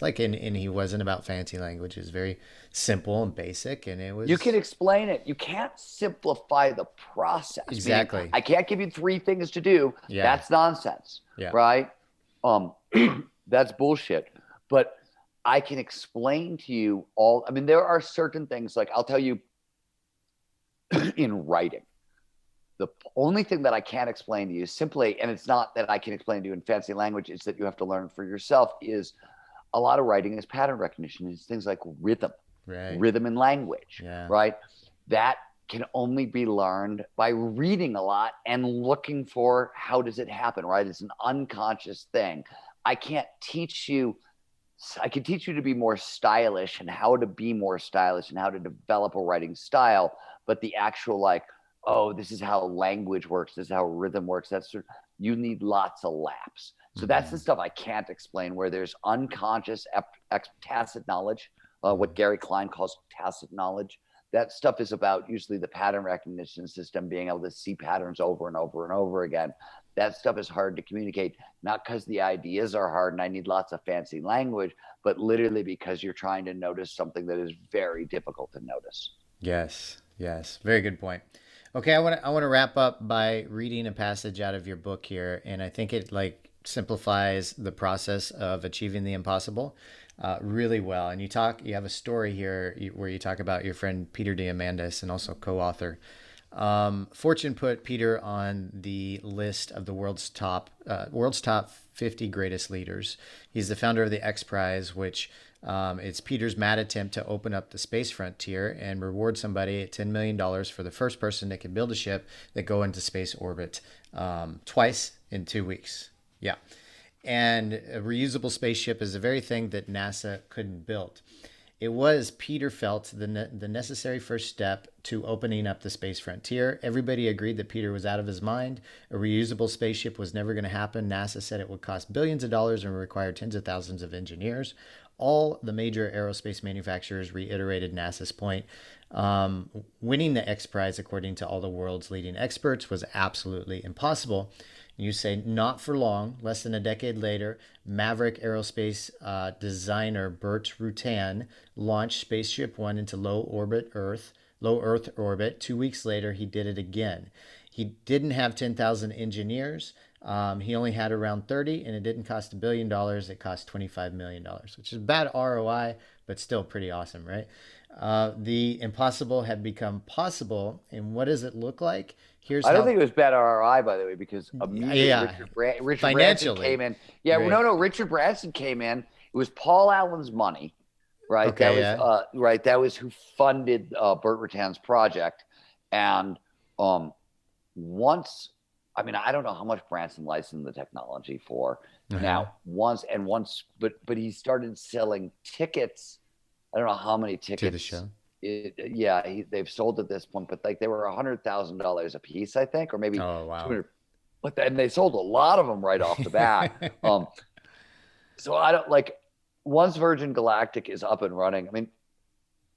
S1: like, and he wasn't about fancy language. It was very simple and basic, and it was.
S2: You can explain it. You can't simplify the process.
S1: Exactly.
S2: Meaning, I can't give you 3 things to do. Yeah. That's nonsense. Yeah. Right. That's bullshit. But I can explain to you all. I mean, there are certain things, like I'll tell you. In writing, the only thing that I can't explain to you simply, and it's not that I can explain to you in fancy language, it's that you have to learn for yourself, is a lot of writing is pattern recognition. It's things like rhythm, rhythm and language, right? That can only be learned by reading a lot and looking for how does it happen, right? It's an unconscious thing. I can teach you to be more stylish and how to be more stylish and how to develop a writing style. But the actual this is how language works, this is how rhythm works, you need lots of laps. So that's the stuff I can't explain, where there's unconscious tacit knowledge, what Gary Klein calls tacit knowledge. That stuff is about usually the pattern recognition system, being able to see patterns over and over and over again. That stuff is hard to communicate, not because the ideas are hard and I need lots of fancy language, but literally because you're trying to notice something that is very difficult to notice.
S1: Yes. Very good point. Okay. I want to wrap up by reading a passage out of your book here. And I think it simplifies the process of achieving the impossible really well. And you have a story here where you talk about your friend, Peter Diamandis, and also co-author. Fortune put Peter on the list of the world's top 50 greatest leaders. He's the founder of the X Prize, which it's Peter's mad attempt to open up the space frontier and reward somebody at $10 million for the first person that can build a ship that go into space orbit twice in 2 weeks. Yeah. And a reusable spaceship is the very thing that NASA couldn't build. It was, Peter felt, the necessary first step to opening up the space frontier. Everybody agreed that Peter was out of his mind. A reusable spaceship was never going to happen. NASA said it would cost billions of dollars and require tens of thousands of engineers. All the major aerospace manufacturers reiterated NASA's point. Winning the X Prize, according to all the world's leading experts, was absolutely impossible. You say not for long. Less than a decade later, maverick aerospace designer Burt Rutan launched Spaceship One into low Earth orbit. 2 weeks later, he did it again. He didn't have 10,000 engineers. He only had around 30, and it didn't cost $1 billion. It cost $25 million, which is bad ROI, but still pretty awesome, right? The impossible had become possible. And what does it look like?
S2: I don't think it was bad ROI, by the way, because immediately Richard Branson came in. Yeah, right. No, Richard Branson came in. It was Paul Allen's money, right? Okay, that was who funded Burt Rutan's project. And once I mean, I don't know how much Branson licensed the technology for.
S1: Uh-huh.
S2: Now, but he started selling tickets. I don't know how many
S1: To the
S2: tickets.
S1: show.
S2: They've sold at this point, but like they were $100,000 a piece, I think, or maybe
S1: Oh, wow.
S2: 200. But then they sold a lot of them right off the bat. So I don't like once Virgin Galactic is up and running. I mean,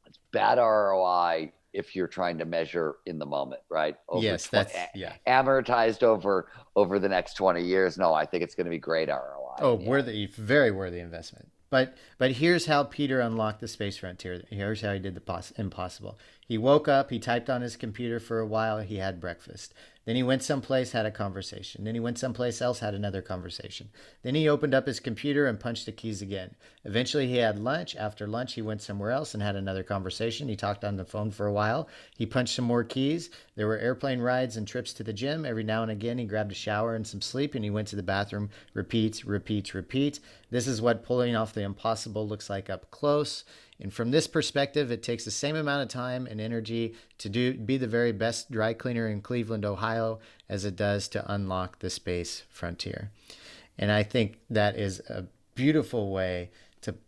S2: it's bad ROI if you're trying to measure in the moment, right? Over
S1: Yes,
S2: 20
S1: that's, yeah.
S2: amortized over the next 20 years. No, I think it's going to be great ROI
S1: Oh,
S2: in the end.
S1: worthy, very worthy investment. But here's how Peter unlocked the space frontier. Here's how he did the impossible. He woke up, he typed on his computer for a while, he had breakfast. Then he went someplace, had a conversation. Then he went someplace else, had another conversation. Then he opened up his computer and punched the keys again. Eventually he had lunch. After lunch, he went somewhere else and had another conversation. He talked on the phone for a while. He punched some more keys. There were airplane rides and trips to the gym. Every now and again, he grabbed a shower and some sleep, and he went to the bathroom. Repeat, repeat, repeat. This is what pulling off the impossible looks like up close. And from this perspective, it takes the same amount of time and energy to be the very best dry cleaner in Cleveland, Ohio, as it does to unlock the space frontier. And I think that is a beautiful way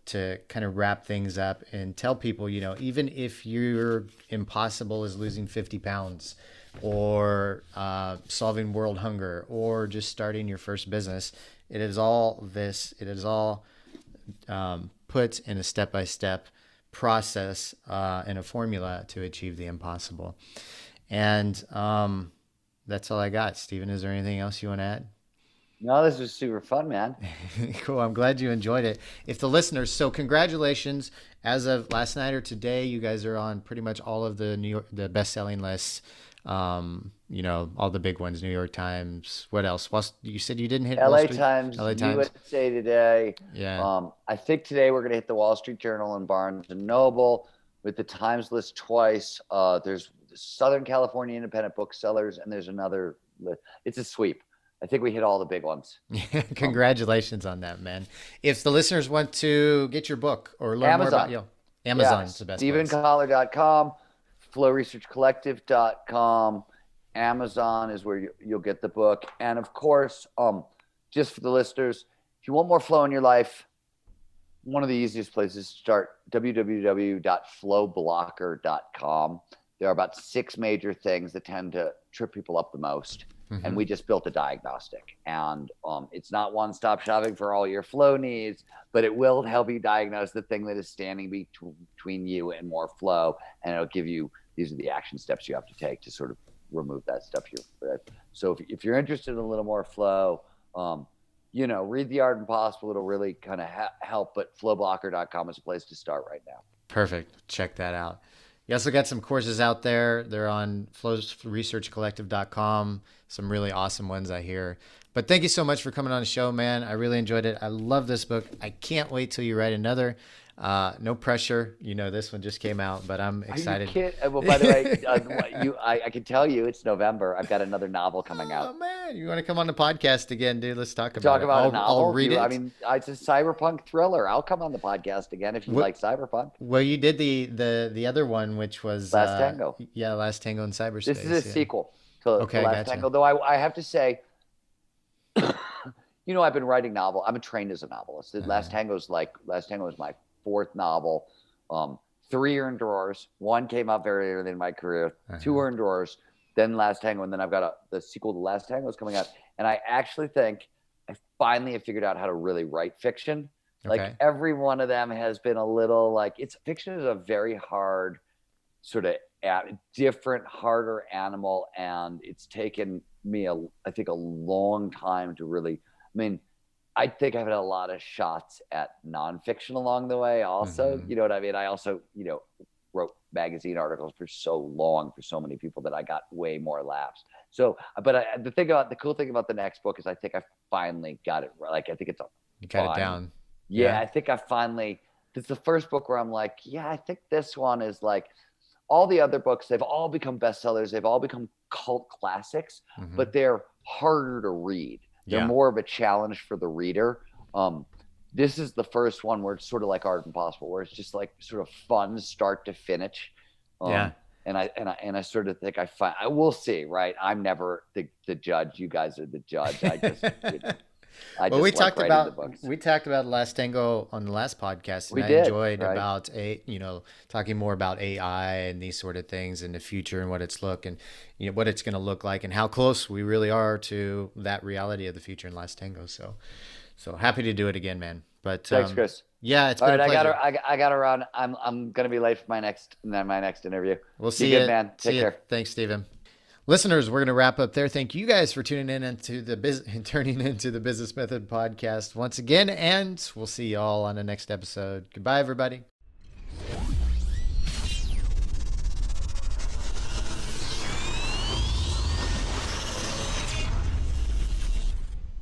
S1: to kind of wrap things up and tell people, even if your impossible is losing 50 pounds or solving world hunger or just starting your first business, it is all put in a step-by-step process and a formula to achieve the impossible. And that's all I got. Steven, is there anything else you want to add?
S2: No, this was super fun, man.
S1: Cool. I'm glad you enjoyed it. If the listeners, so congratulations. As of last night or today, you guys are on pretty much all of the best-selling lists. All the big ones, New York Times. What else? You said you didn't hit Wall
S2: LA
S1: Street?
S2: Times,
S1: LA Times.
S2: USA Today.
S1: Yeah.
S2: I think today we're going to hit the Wall Street Journal and Barnes and Noble with the Times list twice. There's Southern California Independent Booksellers, and there's another list. It's a sweep. I think we hit all the big ones.
S1: Congratulations on that, man. If the listeners want to get your book or learn more about you, Amazon's the best place.
S2: StevenKotler.com, FlowResearchCollective.com. Amazon is where you'll get the book. And of course, just for the listeners, if you want more flow in your life, one of the easiest places to start, www.flowblocker.com. There are about 6 major things that tend to trip people up the most. Mm-hmm. And we just built a diagnostic. And it's not one-stop shopping for all your flow needs, but it will help you diagnose the thing that is standing between you and more flow. And it'll give you, these are the action steps you have to take to sort of remove that stuff. So if you're interested in a little more flow, read The Art Impossible. It'll really kind of help. But flowblocker.com is a place to start right now.
S1: Perfect. Check that out. You also got some courses out there. They're on flowresearchcollective.com. Some really awesome ones, I hear. But thank you so much for coming on the show, man. I really enjoyed it. I love this book. I can't wait till you write another. No pressure. This one just came out, but I'm excited.
S2: Are you kidding? Well, by the way, I can tell you it's November. I've got another novel coming out.
S1: Oh, man. You want to come on the podcast again, dude? Let's talk about it.
S2: A novel?
S1: I'll read it.
S2: I mean, it's a cyberpunk thriller. I'll come on the podcast again if you like cyberpunk.
S1: Well, you did the other one, which was
S2: Last Tango.
S1: Yeah, Last Tango in Cyberspace.
S2: This is a sequel to Last
S1: gotcha.
S2: Tango. Though I have to say, I've been writing novel. I'm trained as a novelist. Last Tango is my 4th novel. 3 are in drawers. 1 came out very early in my career. 2 are in drawers. Then Last Tango, and then I've got the sequel to Last Tango is coming out. And I actually think I finally have figured out how to really write fiction. Like every one of them has been a little fiction is a very hard sort of different, harder animal, and it's taken me I think a long time to really. I mean, I think I've had a lot of shots at nonfiction along the way. Also, you know what I mean. I also, wrote magazine articles for so long for so many people that I got way more laughs. So, but the cool thing about the next book is I think I finally got it. I think it's
S1: you got it down.
S2: Yeah, I think I finally. It's the first book where I'm like, yeah, I think this one is like. All the other books, they've all become bestsellers. They've all become cult classics, but they're harder to read. They're more of a challenge for the reader. This is the first one where it's sort of like Art Impossible, where it's just like sort of fun start to finish. And I sort of think I will see, right? I'm never the judge. You guys are the judge. I just
S1: Well, we
S2: like
S1: talked
S2: writing the
S1: about
S2: books.
S1: Last Tango on the last podcast, and
S2: We
S1: I
S2: did,
S1: enjoyed
S2: right?
S1: about talking more about AI and these sort of things in the future and what what it's going to look like and how close we really are to that reality of the future in Last Tango. So happy to do it again, man. But
S2: Thanks, Chris.
S1: yeah, it's
S2: All
S1: been a
S2: right,
S1: pleasure.
S2: I got to run. I'm gonna be late for my next interview.
S1: We'll
S2: Be
S1: see
S2: good,
S1: you.
S2: man.
S1: See
S2: Take
S1: you.
S2: care.
S1: Thanks, Steven. Listeners, we're going to wrap up there. Thank you guys for tuning in into turning into the Business Method podcast once again, and we'll see you all on the next episode. Goodbye, everybody.